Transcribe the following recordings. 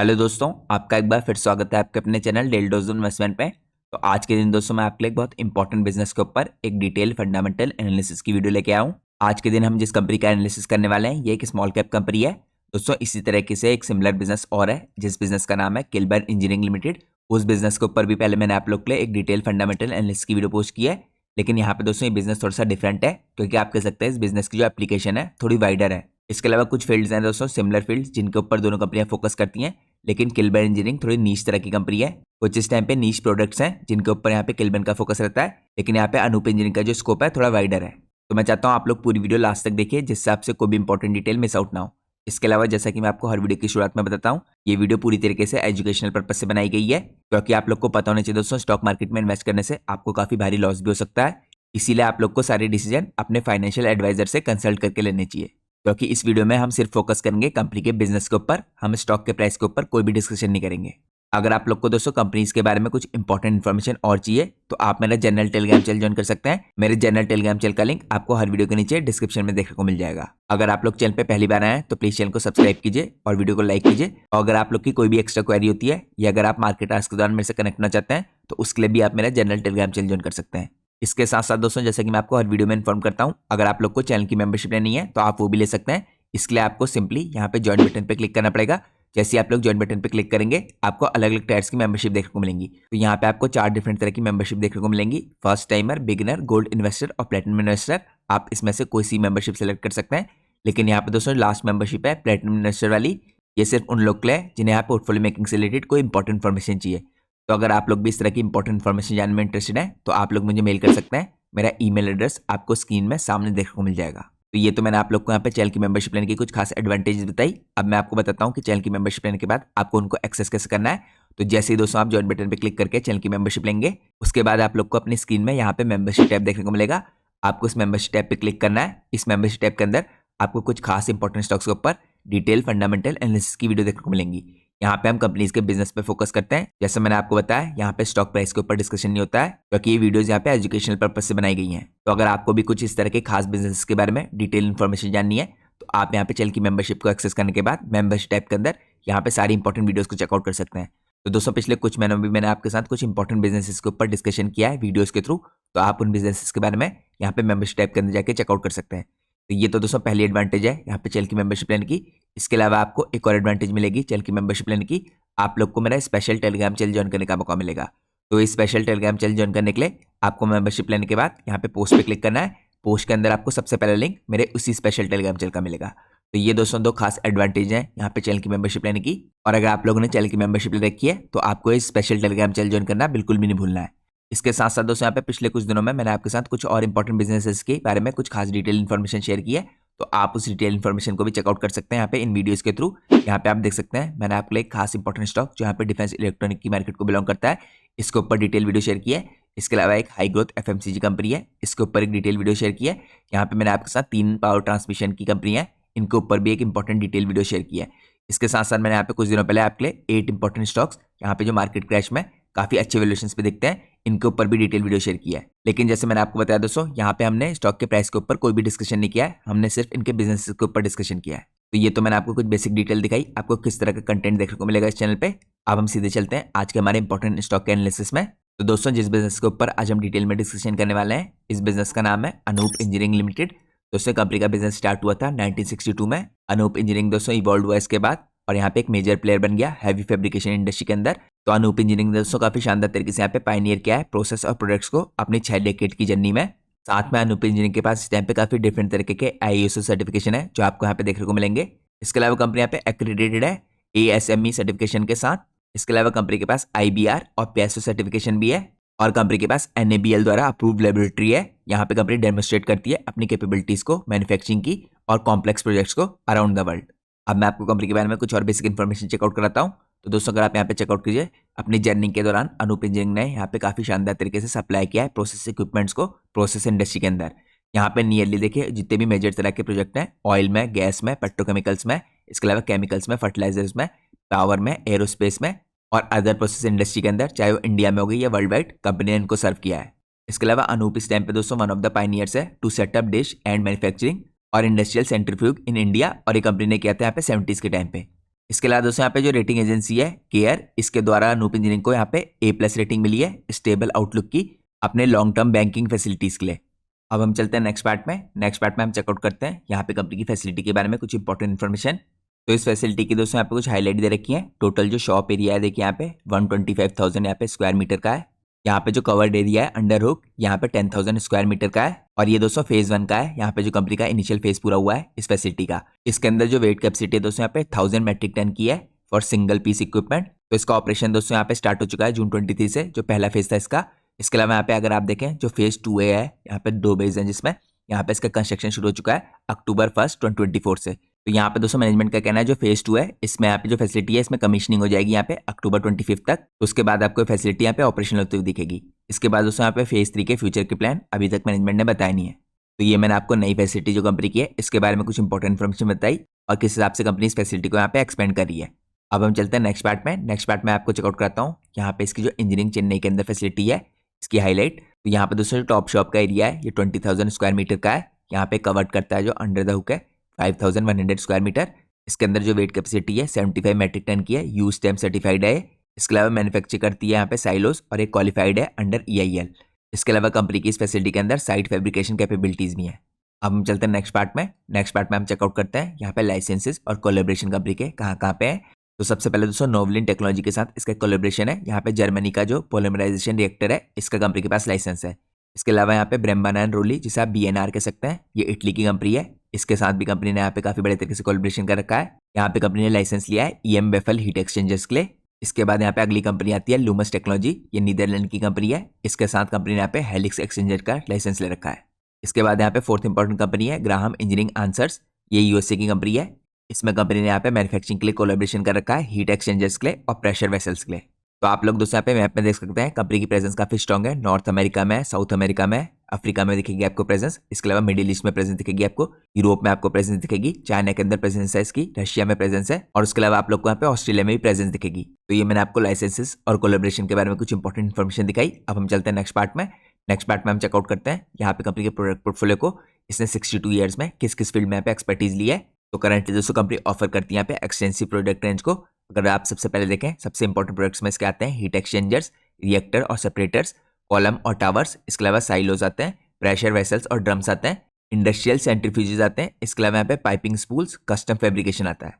Hello दोस्तों, आपका एक बार फिर स्वागत है आपके अपने चैनल डेली डोज इन्वेस्टमेंट पे। तो आज के दिन दोस्तों मैं आपके लिए एक बहुत इंपॉर्टेंट बिजनेस के ऊपर एक डिटेल फंडामेंटल एनालिसिस की वीडियो लेके आया हूँ। आज के दिन हम जिस कंपनी का एनालिसिस करने वाले हैं ये एक स्मॉल कैप कंपनी है। दोस्तों इसी तरीके से एक सिमिलर बिजनेस और है जिस बिजनेस का नाम है किलबर्न इंजीनियरिंग लिमिटेड। उस बिजनेस के ऊपर भी पहले मैंने आप लोग के लिए एक डिटेल फंडामेंटल एनालिसिस की वीडियो पोस्ट की है, लेकिन यहाँ पे दोस्तों ये बिजनेस थोड़ा सा डिफरेंट है क्योंकि आप कह सकते हैं इस बिजनेस की जो एप्लीकेशन है थोड़ी वाइडर है। इसके अलावा कुछ फील्ड्स हैं दोस्तों सिमिलर फील्ड्स जिनके ऊपर दोनों कंपनियां फोकस करती हैं, लेकिन किलबर्न इंजीनियरिंग थोड़ी नीश तरह की कंपनी है। कुछ इस टाइम पे नीश प्रोडक्ट्स हैं जिनके ऊपर यहाँ पे किलबर्न का फोकस रहता है, लेकिन यहाँ पे अनूप इंजीनियरिंग का जो स्कोप है थोड़ा वाइडर है। तो मैं चाहता हूँ आप लोग पूरी वीडियो लास्ट तक देखिए जिससे आपसे कोई भी इंपॉर्टेंट डिटेल मिस आउट ना हो। इसके अलावा जैसा कि मैं आपको हर वीडियो की शुरुआत में बताता हूँ, ये वीडियो पूरी तरीके से एजुकेशनल पर्पज से बनाई गई है क्योंकि आप लोग को पता होना चाहिए दोस्तों स्टॉक मार्केट में इन्वेस्ट करने से आपको काफी भारी लॉस भी हो सकता है। इसीलिए आप लोग को सारे डिसीजन अपने फाइनेंशियल एडवाइजर से कंसल्ट करके लेने चाहिए, क्योंकि इस वीडियो में हम सिर्फ फोकस करेंगे कंपनी के बिजनेस के ऊपर, हम स्टॉक के प्राइस के ऊपर कोई भी डिस्कशन नहीं करेंगे। अगर आप लोग को दोस्तों कंपनीज के बारे में कुछ इंपॉर्टेंट इन्फॉर्मेशन और चाहिए तो आप मेरा जनरल टेलीग्राम चैनल ज्वाइन कर सकते हैं। मेरे जनरल टेलीग्राम चैनल का लिंक आपको हर वीडियो के नीचे डिस्क्रिप्शन में देखने को मिल जाएगा। अगर आप लोग चैनल पे पहली बार आए हैं तो प्लीज चैनल को सब्सक्राइब कीजिए और वीडियो को लाइक कीजिए। और अगर आप लोग की कोई भी एक्स्ट्रा क्वेरी होती है या अगर आप मार्केट आवर्स के दौरान मेरे से कनेक्ट होना चाहते हैं तो उसके लिए भी आप मेरा जनरल टेलीग्राम चैनल ज्वाइन कर सकते हैं। इसके साथ साथ दोस्तों जैसे कि मैं आपको हर वीडियो में इन्फॉर्म करता हूँ, अगर आप लोग को चैनल की मेंबरशिप लेनी है तो आप वो भी ले सकते हैं। इसके लिए आपको सिंपली यहाँ पे ज्वाइन बटन पे क्लिक करना पड़ेगा। जैसे आप लोग ज्वाइन बटन पे क्लिक करेंगे आपको अलग अलग टायर्स की मेंबरशिप देखने को मिलेंगी। तो यहाँ पे आपको 4 डिफरेंट तरह की मेंबरशिप देखने को मिलेंगी, first timer, beginner, gold investor और प्लेटिनम इन्वेस्टर। आप इसमें से कोई सी मेंबरशिप सेलेक्ट कर सकते हैं। लेकिन यहाँ पे दोस्तों लास्ट मेंबरशिप है प्लेटिनम इन्वेस्टर वाली, ये सिर्फ उन लोग के लिए जिन्हें यहाँ पोर्टफोलियो मेकिंग से रिलेटेड कोई इंपॉर्टेंट इन्फॉर्मेशन चाहिए। तो अगर आप लोग भी इस तरह की इंपॉर्टेंट इन्फॉर्मेशन जानने में इंटरेस्टेड है तो आप लोग मुझे मेल कर सकते हैं। मेरा ईमेल एड्रेस आपको स्क्रीन में सामने देखने को मिल जाएगा। तो ये तो मैंने आप लोग को यहाँ पे चैनल की मेंबरशिप लेने की कुछ खास एडवांटेजेस बताई। अब मैं आपको बताता हूँ कि चैनल की मेंबरशिप लेने के बाद आपको उनको एक्सेस कैसे करना है। तो जैसे ही दोस्तों आप ज्वाइन बटन पे क्लिक करके चैनल की मेंबरशिप लेंगे उसके बाद आप लोग को अपनी स्क्रीन में यहाँ पे मेंबरशिप टैब देखने को मिलेगा। आपको इस मेंबरशिप टैब पे क्लिक करना है। इस मेंबरशिप टैब के अंदर आपको कुछ खास इंपॉर्टेंट स्टॉक्स के ऊपर डिटेल फंडामेंटल एनालिसिस की वीडियो देखने को मिलेंगी। यहाँ पे हम कंपनीज के बिजनेस पे फोकस करते हैं। जैसे मैंने आपको बताया यहाँ पे स्टॉक प्राइस के ऊपर डिस्कशन नहीं होता है क्योंकि ये वीडियोस यहाँ पे एजुकेशनल पर्पज से बनाई गई हैं। तो अगर आपको भी कुछ इस तरह के खास बिजनेस के बारे में डिटेल इन्फॉर्मेशन जाननी है तो आप यहाँ पे चैनल की मेंबरशिप को एक्सेस करने के बाद मेंबरशिप टैब के अंदर यहाँ पे सारी इंपॉर्टेंट वीडियोस को चेकआउट कर सकते हैं। तो दोस्तों पिछले कुछ महीनों में भी मैंने आपके साथ कुछ इंपॉर्टेंट बिजनेसेस के ऊपर डिस्कशन किया है वीडियोस के थ्रू, तो आप उन बिजनेसेस के बारे में यहाँ पे मेंबरशिप टैब के अंदर जाके चेकआउट कर सकते हैं। तो ये तो दोस्तों पहली एडवांटेज है यहाँ पे चैनल की मेंबरशिप लेने की। इसके अलावा आपको एक और एडवांटेज मिलेगी चैनल की मेंबरशिप लेने की, आप लोग को मेरा स्पेशल टेलीग्राम चैनल ज्वाइन करने का मौका मिलेगा। तो इस स्पेशल टेलीग्राम चैनल ज्वाइन करने के लिए आपको मेंबरशिप लेने के बाद यहाँ पे पोस्ट पे क्लिक करना है। पोस्ट के अंदर आपको सबसे पहला लिंक मेरे उसी स्पेशल टेलीग्राम चैनल का मिलेगा। तो ये दोस्तों 2 खास एडवांटेज हैं यहाँ पे चैनल की मेंबरशिप लेने की। और अगर आप लोगों ने चैनल की मेंबरशिप ले रखी है तो आपको इस स्पेशल टेलीग्राम चैनल ज्वाइन करना बिल्कुल भी नहीं भूलना है। इसके साथ साथ दोस्तों यहाँ पे पिछले कुछ दिनों में मैंने आपके साथ कुछ और इंपॉर्टेंट बिजनेसेस के बारे में कुछ खास डिटेल इन्फॉर्मेशन शेयर की है, तो आप उस डिटेल इन्फॉर्मेशन को भी चेकआउट कर सकते हैं यहाँ पे इन वीडियोस के थ्रू। यहाँ पे आप देख सकते हैं मैंने आपके लिए एक खास इंपॉर्टेंट स्टॉक जो यहाँ पे डिफेंस इलेक्ट्रॉनिक की मार्केट को बिलोंग करता है इसके ऊपर डिटेल वीडियो शेयर की है। इसके अलावा एक हाई ग्रोथ एफएमसीजी कंपनी है, इसके ऊपर एक डिटेल वीडियो शेयर की है। यहाँ पे मैंने आपके साथ 3 पावर ट्रांसमिशन की कंपनी है, इनके ऊपर भी एक इंपॉर्टेंट डिटेल वीडियो शेयर की है। इसके साथ साथ मैंने यहाँ पे कुछ दिनों पहले आपके लिए 8 इंपॉर्टेंट स्टॉक्स यहाँ पे जो मार्केट क्रैश में काफी अच्छे वैल्यूएशंस पे दिखते हैं इनके ऊपर भी डिटेल वीडियो शेयर किया है। लेकिन जैसे मैंने आपको बताया दोस्तों यहाँ पे हमने स्टॉक के प्राइस के ऊपर कोई भी डिस्कशन नहीं किया है, हमने सिर्फ इनके बिजनेस के ऊपर डिस्कशन किया है। तो ये तो मैंने आपको कुछ बेसिक डिटेल दिखाई, आपको किस तरह का कंटेंट देखने को मिलेगा इस चैनल पे। अब हम सीधे चलते हैं आज के हमारे इंपॉर्टेंट स्टॉक के एनालिसिस में। तो दोस्तों जिस बिजनेस के ऊपर आज हम डिटेल में डिस्कशन करने वाले हैं इस बिजनेस का नाम है अनूप इंजीनियरिंग लिमिटेड। दोस्तों कंपनी का बिजनेस स्टार्ट हुआ था 1962 में। अनूप इंजीनियरिंग दोस्तों इवॉल्व हुआ इसके बाद और यहाँ पे एक मेजर प्लेयर बन गया हैवी फैब्रिकेशन इंडस्ट्री के अंदर। तो अनूप इंजीनियरिंग दोस्तों काफी शानदार तरीके से यहाँ पे पायनियर किया है प्रोसेस और प्रोडक्ट्स को अपनी 6 डेकेड की जर्नी में। साथ में अनूप इंजीनियरिंग के पास इस टाइम पे काफी डिफरेंट तरीके के ISO सर्टिफिकेशन है जो आपको यहाँ पे देखने को मिलेंगे। इसके अलावा कंपनी यहाँ पे एक्रेडिटेड है ASME सर्टिफिकेशन के साथ। इसके अलावा कंपनी के पास IBR और PSO सर्टिफिकेशन भी है और कंपनी के पास NABL द्वारा अप्रूव्ड लेबोरेटरी है। यहाँ पे कंपनी डेमोस्ट्रेट करती है अपनी कैपेबिलिटीज को मैन्युफैक्चरिंग की और कॉम्प्लेक्स प्रोजेक्ट्स को अराउंड द वर्ल्ड। अब मैं आपको कंपनी के बारे में कुछ और बेसिक इन्फॉर्मेशन चेकआउट कराता हूँ। तो दोस्तों अगर आप यहाँ पे चेकआउट कीजिए अपनी जर्नी के दौरान अनूप इंजीनियरिंग ने यहाँ पे काफी शानदार तरीके से सप्लाई किया है प्रोसेस इक्विपमेंट्स को प्रोसेस इंडस्ट्री के अंदर। यहाँ पे नियरली देखिए जितने भी मेजर तरह के प्रोजेक्ट हैं ऑयल में, गैस में, पेट्रोकेमिकल्स में, इसके अलावा केमिकल्स में, फर्टिलाइजर्स में, पावर में, एरोस्पेस में और अदर प्रोसेस इंडस्ट्री के अंदर चाहे वो इंडिया में हो गई या वर्ल्ड वाइड कंपनी ने इनको सर्व किया है। इसके अलावा अनूप इस टाइम पे दोस्तों वन ऑफ द पायनियर्स है to setup dish and manufacturing और इंडस्ट्रियल सेंट्रीफ्यूग इन इंडिया और ये कंपनी ने किया था यहाँ पे 70s के टाइम पे। इसके अलावा दोस्तों यहाँ पे जो रेटिंग एजेंसी है केयर, इसके द्वारा अनूप इंजीनियरिंग को यहाँ पे A+ रेटिंग मिली है स्टेबल आउटलुक की अपने लॉन्ग टर्म बैंकिंग फैसिलिटीज के लिए। अब हम चलते हैं नेक्स्ट पार्ट में। नेक्स्ट पार्ट में हम चेकआउट करते हैं यहाँ पे कंपनी की फैसिलिटी के बारे में कुछ इंपॉर्टेंट इन्फॉर्मेशन। तो इस फैसिलिटी की दोस्तों यहाँ पे कुछ हाईलाइट दे रखी है। टोटल जो शॉप एरिया है देखिए यहाँ पे 125,000 यहाँ पे स्क्वायर मीटर का है। यहाँ पे जो कवर्ड एरिया है अंडर हुक यहाँ पे 10,000 स्क्वायर मीटर का है और ये दोस्तों फेज 1 का है। यहाँ पे जो कंपनी का इनिशियल फेज पूरा हुआ है इस फैसिलिटी का। इसके अंदर जो वेट कैपेसिटी है दोस्तों यहाँ पे 1000 मेट्रिक टन की है फॉर सिंगल पीस इक्विपमेंट। तो इसका ऑपरेशन दोस्तों यहाँ पे स्टार्ट हो चुका है जून 23 से, जो पहला फेज था इसका। इसके अलावा यहाँ पे अगर आप देखें जो फेज 2A है यहाँ पे 2 बेस हैं जिसमें यहाँ पे इसका कंस्ट्रक्शन शुरू हो चुका है अक्टूबर 1, 2024 से। तो यहाँ पे दोस्तों मैनेजमेंट का कहना है जो फेज 2 है इसमें यहाँ पे जो फैसिलिटी है इसमें कमीशनिंग हो जाएगी यहाँ पे अक्टूबर 25 तक। तो उसके बाद आपको फैसिलिटी यहाँ पे ऑपरेशनल होती हुई दिखेगी। इसके बाद दोस्तों यहाँ पे फेज 3 के फ्यूचर के प्लान अभी तक मैनेजमेंट ने बताया नहीं है। तो ये मैंने आपको नई फैसिलिटी जो कंपनी की है इसके बारे में कुछ इंपॉर्टेंट इन्फॉर्मेशन बताई और किस हिसाब से कंपनी इस फैसिलिटी को यहाँ पे एक्सपेंड कर रही है। अब हम चलते हैं नेक्स्ट पार्ट में। नेक्स्ट पार्ट में आपको चेकआउट कराता हूँ यहाँ पे इसकी जो इंजीनियरिंग चेन्नई के अंदर फैसिलिटी है इसकी हाईलाइट। तो यहाँ पे दोस्तों टॉप शॉप का एरिया है ये 20,000 स्क्वायर मीटर का है। यहाँ पे कवर्ड करता है जो अंडर द हुक है 5,100 स्क्वायर मीटर। इसके अंदर जो वेट कैपेसिटी है 75 मेट्रिक टन की है, यू स्टैम्प सर्टिफाइड है। इसके अलावा मैन्युफैक्चर करती है यहाँ पे साइलोस और एक क्वालिफाइड है अंडर EIL। इसके अलावा कंपनी की इस फैसिलिटी के अंदर साइट फैब्रिकेशन कैपेबिलिटीज भी हैं। अब हम चलते हैं नेक्स्ट पार्ट में। नेक्स्ट पार्ट में हम चेकआउट करते हैं यहाँ पे लाइसेंसेस और कोलैबोरेशन कंपनी के कहाँ पे है। तो सबसे पहले दोस्तों नोवलिन टेक्नोलॉजी के साथ इसका कोलैबोरेशन है। यहाँ पे जर्मनी का जो पॉलीमराइजेशन रिएक्टर है इसका कंपनी के पास लाइसेंस है। इसके अलावा यहाँ पे ब्रेम्बाना एंड रोली जिसे आप BNR कह सकते हैं, ये इटली की कंपनी है। इसके साथ भी कंपनी ने यहाँ पे काफी बड़े तरीके से कोलैबोरेशन कर रखा है। यहाँ पे कंपनी ने लाइसेंस लिया है EM बेफल हीट एक्सचेंजर्स के लिए। इसके बाद यहाँ पे अगली कंपनी आती है लूमस टेक्नोलॉजी, ये नीदरलैंड की कंपनी है। इसके साथ कंपनी ने यहाँ पे हेलिक्स एक्सचेंजर का लाइसेंस ले रखा है। इसके बाद यहाँ पे फोर्थ इंपॉर्टेंट कंपनी है ग्राहम इंजीनियरिंग आंसर्स, ये USA की कंपनी है। इसमें कंपनी ने यहाँ पे मैन्युफैक्चरिंग के लिए कोलैबोरेशन कर रखा है हीट एक्सचेंजर्स के लिए और प्रेशर वेसल्स के लिए। तो आप लोग दोस्तों यहाँ पे मैप में देख सकते हैं कंपनी की प्रेजेंस काफी स्ट्रॉग है। नॉर्थ अमेरिका में, साउथ अमेरिका में, अफ्रीका में दिखेगी आपको प्रेजेंस। इसके अलावा मिडिल ईस्ट में प्रेजेंस दिखेगी आपको, यूरोप में आपको प्रेजेंस दिखेगी, चाइना के अंदर प्रेजेंस है इसकी, रशिया में प्रेजेंस है और उसके अलावा आप लोग को यहाँ पे ऑस्ट्रेलिया में भी प्रेजेंस दिखेगी। तो ये मैंने आपको लाइसेंसेस और कोलैबोरेशन के बारे में कुछ इंपॉर्टेंट इन्फॉर्मेशन दिखाई। अब हम चलते हैं नेक्स्ट पार्ट में। नेक्स्ट पार्ट में हम चेकआउट करते हैं यहाँ पे कंपनी के प्रोडक्ट पोर्टफोलियो को इसने 62 ईयर्स में किस किस फील्ड में यहाँ पे एक्सपर्टीज ली है। तो करंटली दोस्तों कंपनी ऑफर करती है यहाँ पे एक्सटेंसिव प्रोडक्ट रेंज को। अगर आप सबसे पहले देखें सबसे इंपॉर्टेंट प्रोडक्ट्स में इसके आते हैं हीट एक्सचेंजर्स, रिएक्टर और सेपरेटर्स, कॉलम और टावर्स। इसके अलावा साइलोज आते हैं, प्रेशर वेसल्स और ड्रम्स आते हैं, इंडस्ट्रियल सेंट्रीफ्यूजेस आते हैं। इसके अलावा यहाँ पे पाइपिंग स्पूल्स, कस्टम फैब्रिकेशन आता है।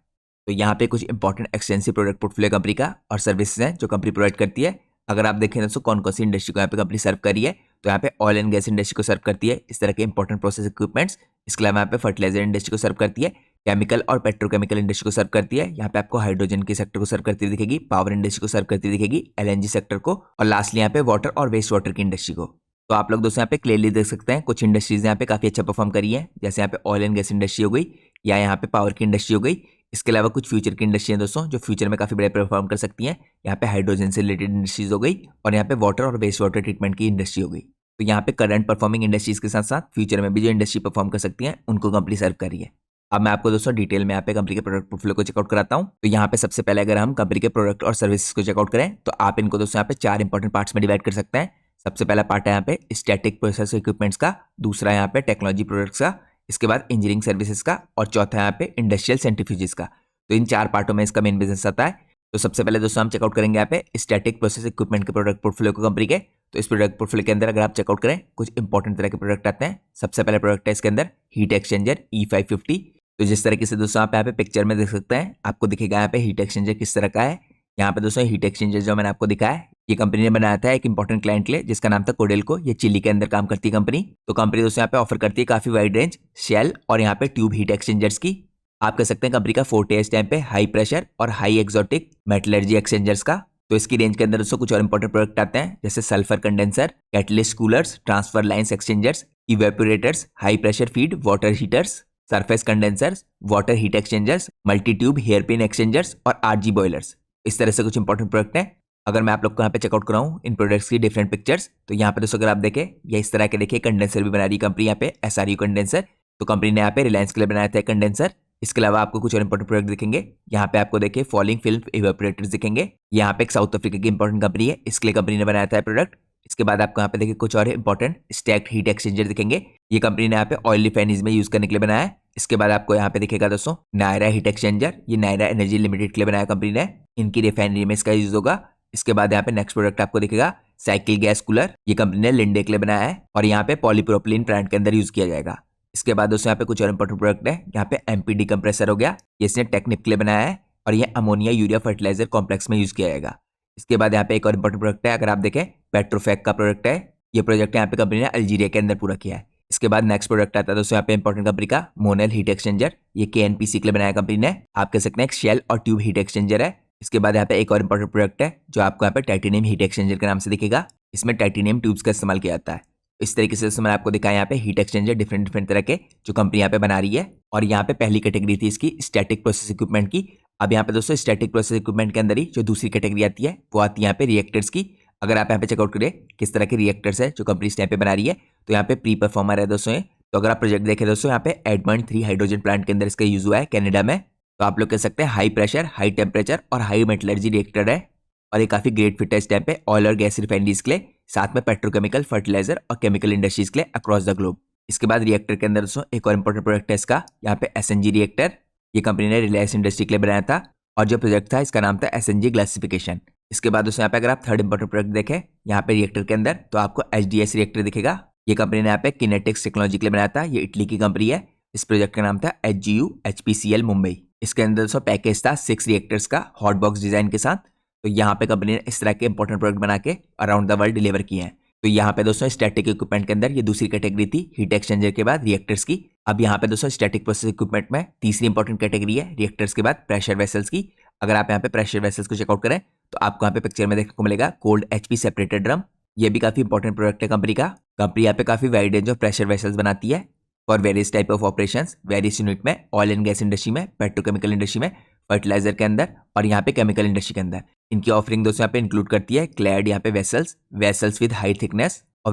तो यहाँ पे कुछ important extensive product portfolio company का और सर्विसेज हैं जो कंपनी प्रोवाइड करती है। अगर आप देखें दोस्तों कौन कौन सी इंडस्ट्री को यहाँ पे कंपनी सर्व करी है, तो यहाँ पे ऑयल एंड गैस इंडस्ट्री को सर्व करती है इस तरह के इंपॉर्टेंट प्रोसेस इक्विपमेंट्स। इसके अलावा यहाँ पे फर्टिलाइजर इंडस्ट्री को सर्व करती है, केमिकल और पेट्रोकेमिकल इंडस्ट्री को सर्व करती है। यहाँ पे आपको हाइड्रोजन के सेक्टर को सर्व करती हुई दिखेगी, पावर इंडस्ट्री को सर्व करती हुई दिखेगी, LNG सेक्टर को और लास्टली यहाँ पे वाटर और वेस्ट वाटर की इंडस्ट्री को। तो आप लोग दोस्तों यहाँ पे क्लियरली देख सकते हैं कुछ इंडस्ट्रीज यहाँ पे काफी अच्छा परफॉर्म करी है, जैसे यहाँ पे ऑयल एंड गैस इंडस्ट्री हो गई या यहाँ पे पावर की इंडस्ट्री हो गई। इसके अलावा कुछ फ्यूचर की इंडस्ट्री है दोस्तों जो फ्यूचर में काफी बड़े परफॉर्म कर सकती हैं। यहाँ पे हाइड्रोजन से रिलेटेड इंडस्ट्रीज हो गई और यहाँ पे वाटर और वेस्ट वाटर ट्रीटमेंट की इंडस्ट्री हो गई। तो यहाँ पे करंट परफॉर्मिंग इंडस्ट्रीज के साथ साथ फ्यूचर में भी जो इंडस्ट्री परफॉर्म कर सकती है उनको कंपनी सर्व कर रही है। अब मैं आपको दोस्तों डिटेल में यहाँ पे कंपनी के प्रोडक्ट पोर्टफोलियो को चेकआउट कराता हूँ। तो यहाँ पे सबसे पहले अगर हम कंपनी के प्रोडक्ट और सर्विसेज को चेकआउट करें तो आप इनको दोस्तों यहाँ पे 4 इंपॉर्टेंट पार्ट्स में डिवाइड कर सकते हैं। सबसे पहला पार्ट है यहाँ पे स्टैटिक प्रोसेस इक्विपमेंट्स का, दूसरा यहाँ पे टेक्नोलॉजी प्रोडक्ट्स का, इसके बाद इंजीनियरिंग सर्विसेज का और चौथा यहाँ पे इंडस्ट्रियल सेंट्रीफ्यूजेस का। तो इन 4 पार्टों में इसका मेन बिजनेस आता है। तो सबसे पहले दोस्तों हम चेकआउट करेंगे यहाँ पे स्टैटिक प्रोसेस इक्विपमेंट के प्रोडक्ट पोर्टफोलियो को कंपनी के। तो इस प्रोडक्ट पोर्टफोलियो के अंदर अगर आप चेकआउट करें कुछ इंपॉर्टेंट तरह के प्रोडक्ट आते हैं। सबसे पहले प्रोडक्ट है इसके अंदर हीट एक्सचेंजर E550। तो जिस तरीके से दोस्तों आप यहाँ पे पिक्चर में देख सकते हैं आपको दिखेगा यहाँ पे हीट एक्सचेंजर किस तरह का है। यहाँ पे दोस्तों हीट एक्सचेंजर जो मैंने आपको दिखाया है ये कंपनी ने बनाया था एक इंपॉर्टेंट क्लाइंट के लिए जिसका नाम था कोडेल्को, ये चिली के अंदर काम करती है कंपनी। तो कंपनी दोस्तों यहाँ पे ऑफर करती है काफी वाइड रेंज शेल और यहाँ पे ट्यूब हीट एक्सचेंजर्स की। आप कह सकते हैं कंपनी का फोर्टे इस टाइम पे हाई प्रेशर और हाई एक्सोटिक मेटलर्जी एक्सचेंजर्स का। तो इसकी रेंज के अंदर दोस्तों कुछ और इंपॉर्टेंट प्रोडक्ट आते हैं जैसे sulphur condenser, catalyst coolers, transfer lines exchangers, evaporators, high pressure feed water heaters, surface condensers, water heat exchangers, multi tube hairpin exchangers और RG बॉयलर्स। इस तरह से कुछ इंपॉर्टेंट प्रोडक्ट हैं। अगर मैं आप लोग को यहाँ पे चेकआउट कराऊं इन प्रोडक्ट्स की डिफरेंट पिक्चर्स, तो यहाँ पे दोस्तों अगर आप देखें ये इस तरह के देखिए कंडेंसर भी बना रही है कंपनी यहाँ पे SRU कंडेंसर। तो कंपनी ने यहाँ पे रिलायंस के लिए बनाया था कंडेंसर। इसके अलावा आपको कुछ और इंपॉर्टेंट प्रोडक्ट दिखेंगे। यहाँ पे आपको देखिए फॉलिंग फिल्म इवेपोरेटर्स दिखेंगे। यहाँ पे एक साउथ अफ्रीका की इंपॉर्टेंट कंपनी है, इसके लिए कंपनी ने बनाया था प्रोडक्ट। इसके बाद आपको यहाँ पे देखिए कुछ और इंपॉर्टेंट स्टैक्ड हीट एक्सचेंजर दिखेंगे। ये कंपनी ने यहाँ पे ऑयल रिफाइनरीज में यूज करने के लिए बनाया है। इसके बाद आपको यहाँ पे दिखेगा दोस्तों नायरा हीट एक्सचेंजर, ये नायरा एनर्जी लिमिटेड के लिए बनाया कंपनी ने, इनकी रिफाइनरी में इसका यूज होगा। इसके बाद यहाँ पे नेक्स्ट प्रोडक्ट आपको दिखेगा साइकिल गैस कूलर, ये कंपनी ने लिंडे के लिए बनाया है और यहाँ पे पॉलीप्रोपिलीन प्लांट के अंदर यूज किया जाएगा। इसके बाद दोस्तों यहाँ पे कुछ और इंपॉर्टेंट प्रोडक्ट है। यहाँ पे एमपीडी कंप्रेसर हो गया, ये इसने टेक्निक के लिए बनाया है और ये अमोनिया यूरिया फर्टिलाइजर कॉम्प्लेक्स में यूज किया जाएगा। इसके बाद यहाँ पे एक और इंपॉर्टेंट प्रोडक्ट है, अगर आप देखें पेट्रोफैक का प्रोडक्ट है, ये प्रोजेक्ट यहाँ पे कंपनी ने अल्जीरिया के अंदर पूरा किया है। इसके बाद नेक्स्ट प्रोडक्ट आता है दोस्तों यहाँ पे इंपॉर्टेंट कंपनी का मोनेल हीट एक्सचेंजर, ये केएनपीसी के लिए बनाया कंपनी ने, आप कह सकते हैं शेल और ट्यूब हीट एक्सचेंजर है। इसके बाद यहाँ पे एक और इंपॉर्टेंट प्रोडक्ट है जो आपको यहाँ पे टाइटेनियम हीट एक्सचेंजर के नाम से दिखेगा, इसमें टाइटेनियम ट्यूब्स का इस्तेमाल किया जाता है। इस तरीके से मैंने आपको दिखाया यहाँ पे हीट एक्सचेंजर डिफरेंट तरह के जो कंपनी यहाँ पे बना रही है। और यहाँ पे पहली कैटेगरी थी इसकी स्टैटिक प्रोसेस इक्विपमेंट की। अब यहाँ पे दोस्तों स्टैटिक प्रोसेस इक्विपमेंट के अंदर ही जो दूसरी कैटेगरी आती है वो आती है यहाँ पे रिएक्टर्स की। अगर आप यहाँ पे चेकआउट करें किस तरह के रिएक्टर्स है जो कंपनी इस टाइम पे बना रही है, तो यहाँ पे प्री परफॉर्मर है दोस्तों ये। तो अगर आप प्रोजेक्ट देखें दोस्तों यहाँ पे एडमंड 3 हाइड्रोजन प्लांट के अंदर इसका यूज हुआ है कनाडा में। तो आप लोग कह सकते हैं हाई प्रेशर, हाई टेम्परेचर और हाई मेटलर्जी रिएक्टर है और ये काफी ग्रेट फिट है इस टाइम पे ऑयल और गैस रिफाइनरीज के लिए, साथ में पेट्रोकेमिकल, फर्टिलाइजर और केमिकल इंडस्ट्रीज के लिए अक्रॉस द ग्लोब। इसके बाद रिएक्टर के अंदर दोस्तों एक और इंपॉर्टेंट प्रोडक्ट है इसका, यहाँ पे एसएनजी रिएक्टर, ये कंपनी ने रिलायंस इंडस्ट्री के लिए बनाया था और जो प्रोजेक्ट था इसका नाम था एसएनजी ग्लासिफिकेशन। इसके बाद दोस्तों यहाँ पे अगर आप थर्ड इंपॉर्टेंट प्रोडक्ट देखें यहाँ पे रिएक्टर के अंदर, तो आपको एचडीएस रिएक्टर दिखेगा। ये कंपनी ने यहाँ पे किनेटिक्स टेक्नोलॉजी के लिए बनाया था, ये इटली की कंपनी है। इस प्रोजेक्ट का नाम था HGU HPCL मुंबई। इसके अंदर दोस्तों पैकेज था 6 रिएक्टर्स का हॉट बॉक्स डिजाइन के साथ। तो यहाँ पे कंपनी ने इस तरह के इंपॉर्टेंट प्रोडक्ट बना के अराउंड द वर्ल्ड डिलीवर किए हैं। तो यहाँ पे दोस्तों स्टैटिक इक्विपमेंट के अंदर ये दूसरी कैटेगरी थी हीट एक्सचेंजर के बाद रिएक्टर्स की। अब यहाँ पे दोस्तों स्टैटिक प्रोसेस इक्विपमेंट में तीसरी इंपॉर्टेंट कैटेगरी है रिएक्टर्स के बाद प्रेशर वेसल्स की। अगर आप यहाँ पे प्रेशर वेसल्स को चेकआउट करें तो आपको यहाँ पे पिक्चर में देखने को मिलेगा कोल्ड HP सेपरेटेड ड्रम, ये भी काफी इंपॉर्टेंट प्रोडक्ट है कंपनी का। कंपनी यहाँ पे काफी wide range of pressure vessels बनाती है for various type of operations, various unit में, ऑयल एंड गैस इंडस्ट्री में, पेट्रोकेमिकल इंडस्ट्री में, फर्टिलाइजर के अंदर और यहाँ पे केमिकल इंडस्ट्री के अंदर। इनकी ऑफरिंग दोस्तों यहाँ पे इंक्लूड करती है क्लैड यहाँ पे vessels, vessels with high thickness और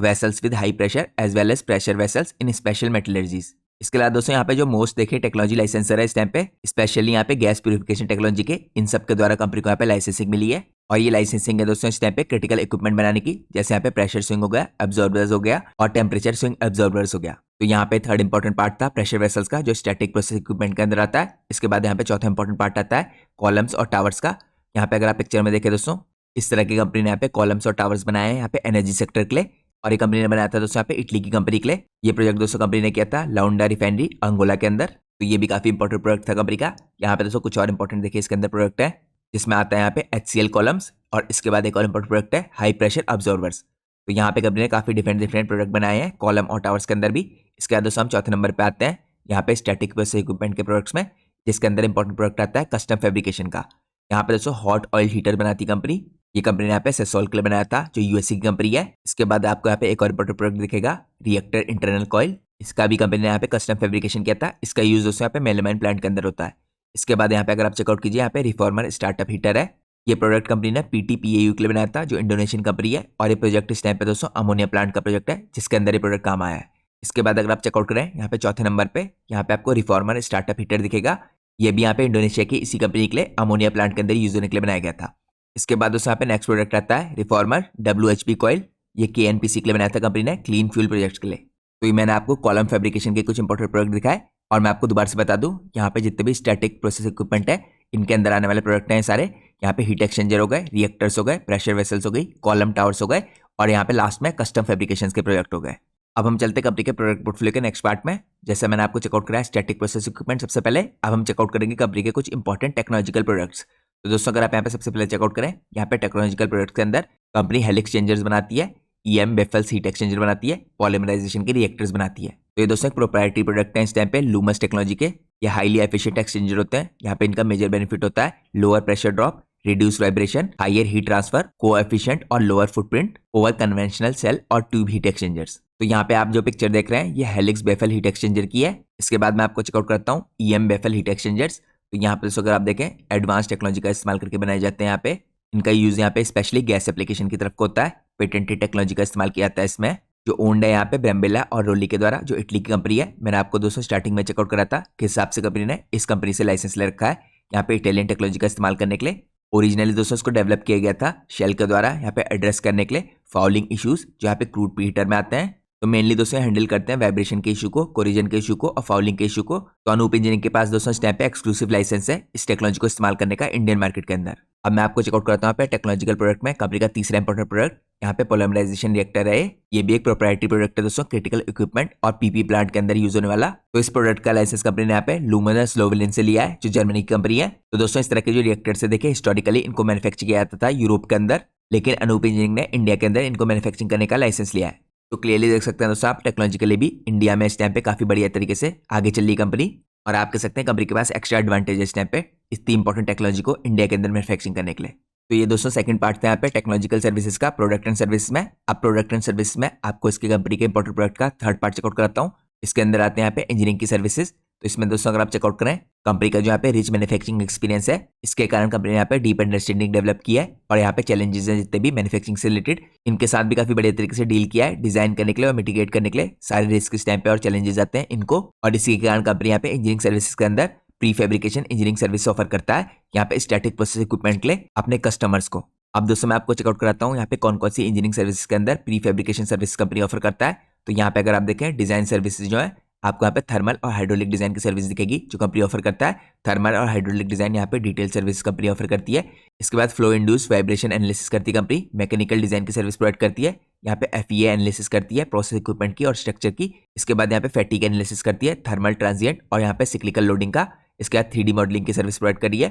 vessels with high pressure as well as pressure vessels in special metallurgies. इसके अलावा दोस्तों यहाँ पे जो मोस्ट देखे टेक्नोलॉजी लाइसेंसर है इस टाइम पे, स्पेशली यहाँ पे गैस प्यूरिफिकेशन टेक्नोलॉजी के, इन सब के द्वारा कंपनी को यहाँ पे लाइसेंसिंग मिली है। और ये लाइसेंसिंग है दोस्तों इस टाइम पे क्रिटिकल इक्विपमेंट बनाने की, जैसे यहाँ पे प्रेशर स्विंग हो गया, अब्जॉर्बर्स हो गया और टेम्परेचर स्विंग अब्जॉर्बर्स हो गया। तो यहाँ पे थर्ड इंपॉर्टेंट पार्ट था प्रेशर वेसल्स का जो स्टैटिक प्रोसेस इक्विपमेंट के अंदर आता है। इसके बाद यहाँ पे चौथा इंपॉर्टेंट पार्ट आता है कॉलम्स और टावर्स का। यहाँ पे अगर आप पिक्चर में देखें दोस्तों, इस तरह की कंपनी ने यहाँ पे कॉलम्स और टावर्स बनाए हैं यहाँ पे एनर्जी सेक्टर के लिए, और ये कंपनी ने बनाया था दोस्तों यहाँ पे इटली की कंपनी के लिए। ये प्रोजेक्ट दोस्तों कंपनी ने किया था लाउंडा रिफाइनरी अंगोला के अंदर। तो ये भी काफी इंपॉर्टेंट प्रोडक्ट था कंपनी का। यहाँ पे दोस्तों कुछ और इंपॉर्टेंट देखिए इसके अंदर प्रोडक्ट है, जिसमें आता है यहाँ पे HCl कॉलम्स और इसके बाद एक और इंपॉर्टेंट प्रोडक्ट है हाई प्रेशर अब्जॉर्बर्स। तो यहाँ पे कंपनी ने काफी डिफरेंट प्रोडक्ट बनाए हैं कॉलम और टावर्स के अंदर भी। इसके बाद दोस्तों हम चौथे नंबर पे आते हैं यहाँ पे स्टैटिक प्रोसेस इक्विपमेंट के प्रोडक्ट्स में, जिसके अंदर इंपॉर्टेंट प्रोडक्ट आता है कस्टम फैब्रिकेशन का। यहाँ पे दोस्तों हॉट ऑयल हीटर बनाती कंपनी, ये कंपनी ने यहाँ पे सेसोल के लिए बनाया था जो यूएसए की कंपनी है। इसके बाद आपको यहाँ पे एक और इंपॉर्टेंट प्रोडक्ट दिखेगा रिएक्टर इंटरनल कॉइल, इसका भी कंपनी ने यहाँ पे कस्टम फैब्रिकेशन किया था। इसका यूज दोस्तों यहाँ पे मेलामाइन प्लांट के अंदर होता है। इसके बाद यहाँ पे अगर आप चेकआउट कीजिए यहाँ पे रिफॉर्मर स्टार्टअप हीटर है, ये प्रोडक्ट कंपनी ने PTPAU के लिए बनाया था जो इंडोनेशियन कंपनी है। और ये प्रोजेक्ट इस टाइम पे दोस्तों अमोनिया प्लांट का प्रोजेक्ट है जिसके अंदर ये प्रोडक्ट काम आया है। इसके बाद अगर आप चेकआउट करें यहाँ पे चौथे नंबर पे यहाँ पे आपको रिफॉर्मर स्टार्टअप हीटर दिखेगा, ये भी यहाँ पे इंडोनेशिया की इसी कंपनी के लिए अमोनिया प्लांट के अंदर यूज होने के लिए बनाया गया था। इसके बाद दोस्तों यहाँ पे नेक्स्ट प्रोडक्ट आता है रिफॉर्मर WHP कॉइल, ये KNPC के लिए बनाया था कंपनी ने क्लीन फ्यूल प्रोजेक्ट के लिए। तो ये मैंने आपको कॉलम फैब्रिकेशन के कुछ इंपॉर्टेंट प्रोडक्ट दिखाए। और मैं आपको दोबारा से बता दूं यहाँ पे जितने भी स्टैटिक प्रोसेस इक्विपमेंट है इनके अंदर आने वाले प्रोडक्ट हैं सारे। यहाँ पे हीट एक्सचेंजर हो गए, रिएक्टर्स हो गए, प्रेशर वेसल्स हो गई, कॉलम टावर्स हो गए और यहाँ पे लास्ट में कस्टम फैब्रिकेशन के प्रोडक्ट हो गए। अब हम चलते कंपनी के प्रोडक्ट पोर्टफोलियो के नेक्स्ट पार्ट में। जैसे मैंने आपको चेकआउट कराया स्टैटिक प्रोसेस इक्विपमेंट सबसे पहले, अब हम चेकआउट करेंगे कंपनी के कुछ इंपॉर्टेंट टेक्नोलॉजिकल प्रोडक्ट्स। तो दोस्तों अगर आप यहाँ पे सबसे पहले चेकआउट करें यहाँ पे टेक्नोलॉजिकल प्रोडक्ट के अंदर कंपनी हेलिक्स चेंजर्स बनाती है, EM बेफल्स हीट एक्सचेंजर बनाती है, पॉलीमराइजेशन के रिएक्टर्स बनाती है। तो ये दोस्तों एक प्रोप्राइटरी प्रोडक्ट है इस टाइम पे लूमस टेक्नोलॉजी के। ये हाईली एफिशिएंट एक्सचेंजर होते हैं। यहाँ पे इनका मेजर बेनिफिट होता है lower pressure drop, reduce vibration, higher heat transfer, coefficient और lower footprint over conventional shell और ट्यूब हीट एक्सचेंजर्स। तो यहाँ पे आप जो पिक्चर देख रहे हैं ये हेलिक्स बेफल हीट एक्सचेंजर की है। इसके बाद मैं आपको चेकआउट करता हूँ EM बेफल हीट एक्सचेंजर्स। तो यहाँ पे अगर आप देखें एडवांस टेक्नोलॉजी का इस्तेमाल करके बनाए जाते हैं। यहाँ पे इनका यूज यहाँ पे स्पेशली गैस एप्लीकेशन की तरफ को होता है। पेटेंटेड टेक्नोलॉजी का इस्तेमाल किया जाता है इसमें, जो ओन्ड है यहाँ पे ब्रेम्बेला और रोली के द्वारा, जो इटली की कंपनी है। मैंने आपको दोस्तों स्टार्टिंग में चेकआउट करा था किस हिसाब से कंपनी ने इस कंपनी से लाइसेंस ले रखा है यहाँ पे इटालियन टेक्नोलॉजी का इस्तेमाल करने के लिए। ओरिजिनली दोस्तों इसको डेवलप किया गया था शेल के द्वारा यहाँ पे एड्रेस करने के लिए फाउलिंग इश्यूज जो यहाँ पे क्रूड हीटर में आते हैं। तो मेनली दोस्तों हैंडल करते हैं वाइब्रेशन के इशू को, कोरिजन के इशू को और फाउलिंग के इशू को। तो अनूप इंजीनियरिंग के पास दोस्तों इस टाइम पे एक्सक्लूसिव लाइसेंस है इस टेक्नोलॉजी को इस्तेमाल करने का इंडियन मार्केट के अंदर। अब मैं आपको चेकआउट करता हूँ यहाँ पे टेक्नोलॉजिकल प्रोडक्ट में कंपनी का तीसरा इंपॉर्टेंट प्रोडक्ट यहाँ पे पोलिमराइजेशन रिएक्टर है। ये भी एक प्रोप्राइटरी प्रोडक्ट है दोस्तों, क्रिटिकल इक्विपमेंट और पीपी प्लांट के अंदर यूज होने वाला। तो इस प्रोडक्ट का लाइसेंस कंपनी ने यहाँ पे लुमिनस लोवेलिन से लिया है जो जर्मनी की कंपनी है। तो दोस्तों इस तरह के जो रिएक्टर से देखे हिस्टोरिकली इनको मैन्युफैक्चर किया जाता था यूरोप के अंदर, लेकिन अनूप इंजीनियरिंग ने इंडिया के अंदर इनको मैन्युफैक्चरिंग करने का लाइसेंस लिया है। तो क्लियरली देख सकते हैं दोस्तों आप टेक्नोलॉजिकली भी इंडिया में इस टाइम पे काफी बढ़िया तरीके से आगे चल रही कंपनी, और आप कह सकते हैं कंपनी के पास एक्स्ट्रा एडवांटेज है इस टाइम पे इतनी इंपॉर्टेंट टेक्नोलॉजी को इंडिया के अंदर मैन्युफैक्चरिंग करने के लिए। तो ये दोस्तों सेकंड पार्ट था यहाँ पे टेक्नोलॉजिकल सर्विसेज का प्रोडक्ट एंड सर्विस में। अब प्रोडक्ट एंड सर्विस में आपको इसकी कंपनी के इंपॉर्टेंट प्रोडक्ट का थर्ड पार्ट चेकआउट कराता हूँ। इसके अंदर आते हैं यहाँ पे इंजीनियरिंग की सर्विसेज। तो इसमें दोस्तों अगर आप चेकआउट करें कंपनी का जो यहाँ पे रिच मैन्युफैक्चरिंग एक्सपीरियंस है, इसके कारण कंपनी ने यहाँ पे डीप अंडरस्टैंडिंग डेवलप किया है और यहाँ पे चैलेंजेस हैं जितने भी मैन्युफैक्चरिंग से रिलेटेड इनके साथ भी काफी बढ़िया तरीके से डील किया है डिजाइन करने के लिए और मिटिगेट करने के लिए सारे रिस्क इस टाइम पे और चैलेंजेस आते हैं इनको। और इसी के कारण कंपनी यहाँ पे इंजीनियरिंग सर्विसेज के अंदर pre fabrication engineering service offer करता है यहाँ पे स्टैटिक प्रोसेस इक्विपमेंट के लिए अपने कस्टमर्स को। अब दोस्तों मैं आपको चेकआउट कराता हूँ यहाँ पे कौन कौन सी इंजीनियरिंग सर्विसेज के अंदर pre fabrication service company offer करता है। तो यहाँ पे अगर आप देखें डिजाइन सर्विसेज जो है आपको यहाँ पे थर्मल और हाइड्रोलिक डिजाइन की सर्विस दिखेगी जो कंपनी ऑफर करता है। थर्मल और हाइड्रोलिक डिजाइन यहाँ पे डिटेल सर्विस कंपनी ऑफर करती है। इसके बाद फ्लो इंड्यूस वाइब्रेशन एनालिसिस करती है कंपनी, मैकेनिकल डिजाइन की सर्विस प्रोवाइड करती है। यहाँ पे FEA एनालिसिस करती है प्रोसेस इक्विपमेंट की और स्ट्रक्चर की। इसके बाद यहाँ पे फैटिग एनालिसिस करती है थर्मल ट्रांजिएंट और यहाँ पे सिक्लिकल लोडिंग का। इसके बाद 3D मॉडलिंग की सर्विस प्रोवाइड करी है,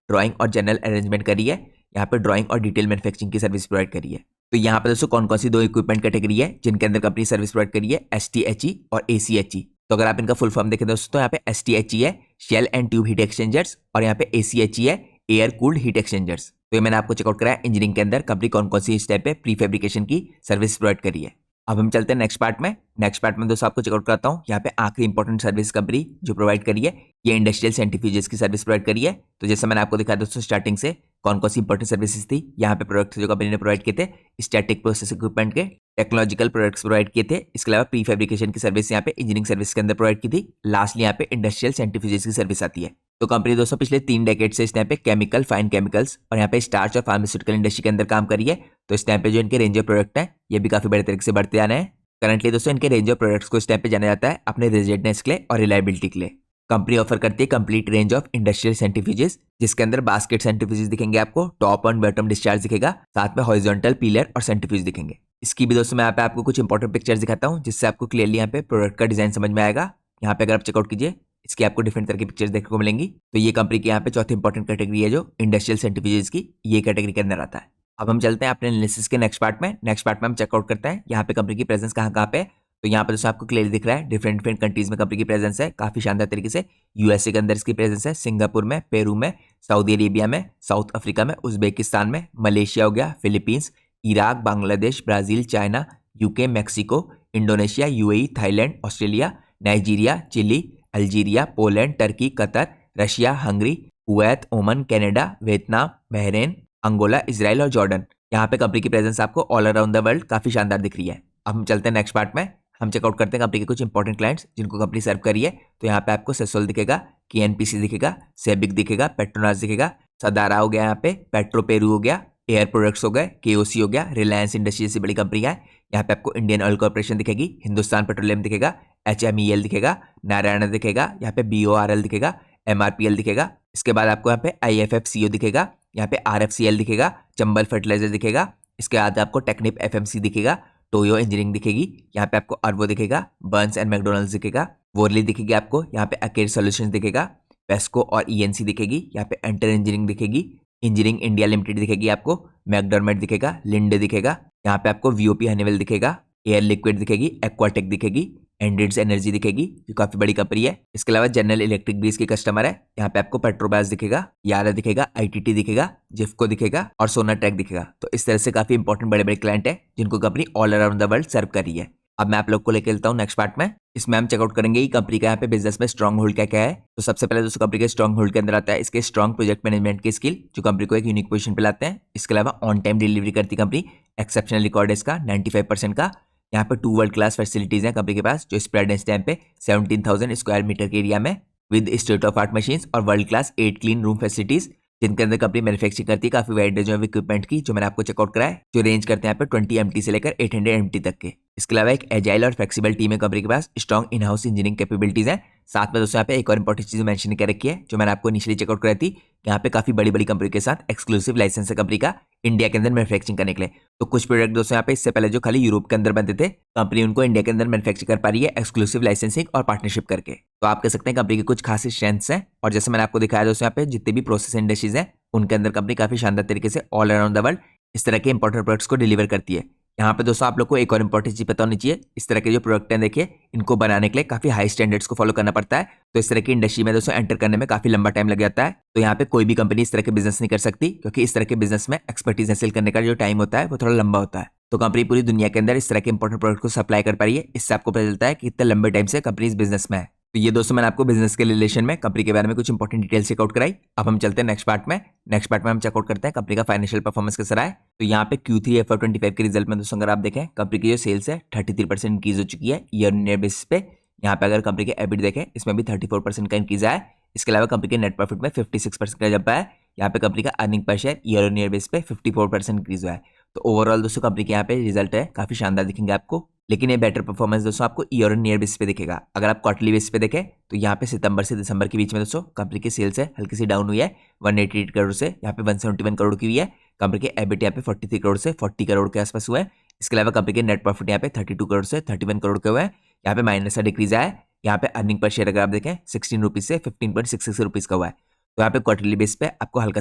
ड्राइंग और जनरल अरेंजमेंट करी है, यहाँ पे ड्राइंग और डिटेल मैन्युफैक्चरिंग की सर्विस प्रोवाइड करी है। तो यहाँ पे दोस्तों कौन कौन सी दो इक्विपमेंट कैटेगरी है जिनके अंदर कंपनी सर्विस प्रोवाइड करी है, STHE और ACHE। तो अगर आप इनका फुल फॉर्म देखें दोस्तों तो यहाँ पे STHE है shell and tube heat exchangers और यहाँ पे ACHE है एयर कूल्ड हीट एक्सचेंजर्स। तो ये मैंने आपको चेकआउट कराया इंजीनियरिंग के अंदर कंपनी कौन कौन सी इस टाइप पे प्री फैब्रिकेशन की सर्विस प्रोवाइड करी है। अब हम चलते हैं नेक्स्ट पार्ट में। नेक्स्ट पार्ट में दोस्तों आपको चेकआउट कराता हूँ यहाँ पे आखिरी इंपॉर्टेंट सर्विस कंपनी जो प्रोवाइड करी है ये इंडस्ट्रियल सेंट्रीफ्यूजेस की सर्विस प्रोवाइड करी है। तो जैसे मैंने आपको दिखाया दोस्तों स्टार्टिंग से कौन कौन सी इंपॉर्टेंट सर्विसेज थी यहाँ पे प्रोडक्ट्स जो कंपनी ने प्रोवाइड किए थे स्टैटिक प्रोसेस इक्विपमेंट के, टेक्नोलॉजिकल प्रोडक्ट्स प्रोवाइड किए थे, इसके अलावा प्री फैब्रिकेशन की सर्विस यहाँ पे इंजीनियरिंग सर्विस के अंदर प्रोवाइड की थी। लास्टली यहाँ पे इंडस्ट्रियल सेंट्रीफ्यूजेस की सर्विस आती है। तो कंपनी दोस्तों पिछले 3 डेकेड से इस टाइम पे केमिकल, फाइन केमिकल्स और यहाँ पे स्टार्च और फार्मास्यूटिकल इंडस्ट्री के अंदर काम करी है। तो इस टाइम पे जो इनके रेंज ऑफ प्रोडक्ट है ये भी काफी बड़े तरीके से बढ़ते आने हैं। करंटली दोस्तों इनके रेंज ऑफ प्रोडक्ट्स को इस टाइम पे जाना जाता है अपने रेजिडेंस के लिए और रिलायबिलिटी के लिए। कंपनी ऑफर करती है complete range of industrial centrifuges जिसके अंदर बास्केट सेंट्रीफ्यूजेस दिखेंगे आपको, टॉप और बॉटम डिस्चार्ज दिखेगा, साथ में हॉरिजॉन्टल पिलर और सेंट्रीफ्यूज दिखेंगे। इसकी भी दोस्तों मैं यहाँ पे आपको कुछ इंपॉर्टेंट पिक्चर्स दिखाता हूँ जिससे आपको क्लियरली यहाँ पे प्रोडक्ट का डिजाइन समझ में आएगा। यहाँ पे अगर आप चेकआउट कीजिए इसकी आपको डिफरेंट तरह की पिक्चर्स देखने को मिलेंगी। तो ये कंपनी की यहाँ पे चौथी इंपॉर्टेंट कैटेगरी है जो इंडस्ट्रियल सेंट्रीफ्यूजेस की, ये कैटेगरी के अंदर आता है। अब हम चलते हैं अपने एनालिसिस के नेक्स्ट पार्ट में। नेक्स्ट पार्ट में हम चेकआउट करते हैं यहाँ पे कंपनी की प्रेजेंस कहाँ कहाँ पे। तो यहाँ पे दोस्तों आपको क्लियरली दिख रहा है डिफरेंट कंट्रीज में कंपनी की प्रेजेंस है काफी शानदार तरीके से। USA के अंदर इसकी प्रेजेंस है, सिंगापुर में, पेरू में, सऊदी अरेबिया में, साउथ अफ्रीका में, उज्बेकिस्तान में, मलेशिया हो गया, Philippines, Iraq, Bangladesh, Brazil, China, UK, Mexico, Indonesia, UAE, Thailand, Australia, Nigeria, Chile, Algeria, Poland, Turkey, Qatar, Russia, Hungary, Kuwait, Oman, Canada, Vietnam, Bahrain, Angola, Israel और Jordan. यहाँ पे company की presence आपको all around the world काफी शानदार दिख रही है। अब हम चलते हैं नेक्स्ट पार्ट में। हम चेकआउट करते हैं कंपनी के कुछ इंपॉर्टेंट क्लाइंट्स जिनको कंपनी सर्व करी है। तो यहाँ पे आपको सेसोल दिखेगा, KNPC दिखेगा, सेबिक दिखेगा, पेट्रोनास दिखेगा, सदारा हो गया, यहाँ पे पेट्रो पेरू हो गया, एयर प्रोडक्ट्स हो गए, KOC हो गया, रिलायंस इंडस्ट्री जैसी बड़ी कंपनी है। यहाँ पे आपको इंडियन ऑयल कॉर्पोरेशन दिखेगी, हिंदुस्तान पेट्रोलियम दिखेगा, HMEL दिखेगा, नारायण दिखेगा, यहाँ पे BORL दिखेगा, MRPL दिखेगा। इसके बाद आपको यहाँ पे IFFCO दिखेगा, यहाँ पे RFCL दिखेगा, चंबल फर्टिलाइजर दिखेगा। इसके बाद आपको टेक्निप FMC दिखेगा, टोयो इंजीनियरिंग दिखेगी, यहाँ पे आपको अर्वो दिखेगा, बर्न्स एंड मैकडोनल्ड्स दिखेगा, वोरली दिखेगी आपको, यहाँ पे अकेर सॉल्यूशंस दिखेगा, पेस्को और ENC दिखेगी, यहाँ पे एंटर इंजीनियरिंग दिखेगी, इंजीनियरिंग इंडिया लिमिटेड दिखेगी आपको, मैकडॉर्मेट दिखेगा, लिंडे दिखेगा, यहाँ पे आपको VOP हनीवेल दिखेगा, एयर लिक्विड दिखेगी, एक्वाटेक दिखेगी, एंड्रिड्स एनर्जी दिखेगी जो काफी बड़ी कंपनी है। इसके अलावा जनरल इलेक्ट्रिक भी इसकी कस्टमर है। यहाँ पे आपको पेट्रोबास दिखेगा, यारा दिखेगा, ITT दिखेगा, जिफ्को दिखेगा और सोनाटेक दिखेगा। तो इस तरह से काफी इंपॉर्टेंट बड़े बड़े क्लाइंट है जिनको company all around the world serve कर रही है। अब मैं आप लोग को लेकर चलता हूँ नेक्स्ट पार्ट में। इसमें हम चेकआउट करेंगे कि कंपनी का यहाँ पे बिजनेस में स्ट्रॉन्ग होल्ड क्या क्या है। तो सबसे पहले दोस्तों कंपनी के स्ट्रॉन्ग होल्ड के अंदर आता है इसके स्ट्रॉन्ग प्रोजेक्ट मैनेजमेंट की स्किल जो कंपनी को एक यूनिक पोजीशन पे लाते हैं। इसके अलावा ऑन टाइम डिलीवरी करती कंपनी, एक्सेप्शनल रिकॉर्ड है इसका 95% का। यहाँ पे 2 वर्ल्ड क्लास फैसिलिटीज हैं कंपनी के पास जो स्प्रेड है इस टाइम पे 17,000 स्क्वायर मीटर के एरिया में with state of art machines और world class 8 clean room facilities. जिनके अंदर कंपनी मैन्युफैक्चरिंग करती है काफी वाइड रेंज ऑफ इक्विपमेंट की, जो मैंने आपको चेकआउट करा है, जो रेंज करते हैं यहाँ पे 20 MT से लेकर 800 MT तक के। इसके अलावा एक एजाइल और फ्लेक्सिबल टीम है कंपनी के पास, strong in house engineering capabilities है। साथ में दोस्तों यहाँ पे एक और इंपॉर्टेंट चीज मेंशन कर रखी है, जो मैंने आपको इनिशियली चेकआउट कराई थी। यहाँ पे काफी बड़ी बड़ी कंपनी के साथ एक्सक्लूसिव लाइसेंस है कंपनी का इंडिया के अंदर मैन्युफैक्चरिंग करने के लिए। तो कुछ प्रोडक्ट दोस्तों यहाँ पे इससे पहले जो खाली यूरोप के अंदर बनते थे, कंपनी उनको इंडिया के अंदर मैन्युफैक्चर कर पा रही है एक्सक्लूसिव लाइसेंसिंग और पार्टनरशिप करके। तो आप कह सकते हैं कंपनी की कुछ खास स्ट्रेंथ्स हैं। और जैसे मैंने आपको दिखाया दोस्तों यहाँ पे जितने भी प्रोसेस इंडस्ट्रीज हैं, उनके अंदर कंपनी काफी शानदार तरीके से ऑल अराउंड द वर्ल्ड इस तरह के इंपॉर्टेंट प्रोडक्ट्स को डिलीवर करती है। यहाँ पे दोस्तों आप लोग को एक और इंपॉर्टेंट चीज पता होनी चाहिए, इस तरह के जो प्रोडक्ट हैं देखिए, इनको बनाने के लिए काफी हाई स्टैंडर्ड्स को फॉलो करना पड़ता है। तो इस तरह की इंडस्ट्री में दोस्तों एंटर करने में काफी लंबा टाइम लग जाता है। तो यहाँ पे कोई भी कंपनी इस तरह के बिजनेस नहीं कर सकती, क्योंकि इस तरह के बिजनेस में एक्सपर्टीज हासिल करने का जो टाइम होता है वो थोड़ा लंबा होता है। तो कंपनी पूरी दुनिया के अंदर इस तरह के इंपॉर्टेंट प्रोडक्ट को सप्लाई कर पा रही है। इससे आपको पता चलता है कि कितने लंबे टाइम से कंपनी इस बिजनेस में है। तो ये दोस्तों मैंने आपको बिजनेस के रिलेशन में कंपनी के बारे में कुछ इंपॉर्टेंट डिटेल्स चेकआउट कराई। अब हम चलते हैं नेक्स्ट पार्ट में। नेक्स्ट पार्ट में हम चेकआउट करते हैं कंपनी का फाइनेंशियल परफॉर्मेंस कैसा रहा है। तो यहाँ पे Q3 FY25 के रिजल्ट में दोस्तों अगर आप देखें, कंपनी की जो सेल्स है 33% इंक्रीज हो चुकी है ईयर ऑन ईयर बेसिस पे। यहाँ पे अगर कंपनी के एबिट देखें, इसमें भी 34% का इंक्रीज आया है। इसके अलावा कंपनी के नेट प्रॉफिट में 56% का जंप है। यहाँ पे कंपनी का earning per share year on year base पे 54% इंक्रीज हुआ है। तो ओवरऑल दोस्तों कंपनी के यहाँ पे रिजल्ट है काफी शानदार दिखेंगे आपको। लेकिन ये बेटर परफॉर्मेंस दोस्तों आपको ईयर ऑन ईयर बेस पे दिखेगा। अगर आप क्वार्टरली बेस पे देखें तो यहाँ पे सितंबर से दिसंबर के बीच में दोस्तों कंपनी की सेल्स है हल्की सी डाउन हुई है 188 करोड़ से यहाँ पे 171 करोड़ की हुई है। कंपनी के एबिट यहाँ पे 43 करोड़ से 40 करोड़ के आसपास हुआ है। इसके अलावा कंपनी के नेट प्रॉफिट यहाँ पे 32 करोड़ से 31 करोड़ के हुए हैं। यहाँ पे माइनस का डिक्रीज आया है। यहाँ पे अर्निंग पर शेयर अगर आप देखें 16 रुपीज से 15.66 रुपीज का हुआ है। तो यहाँ पे क्वार्टरली बेस पे आपको हल्का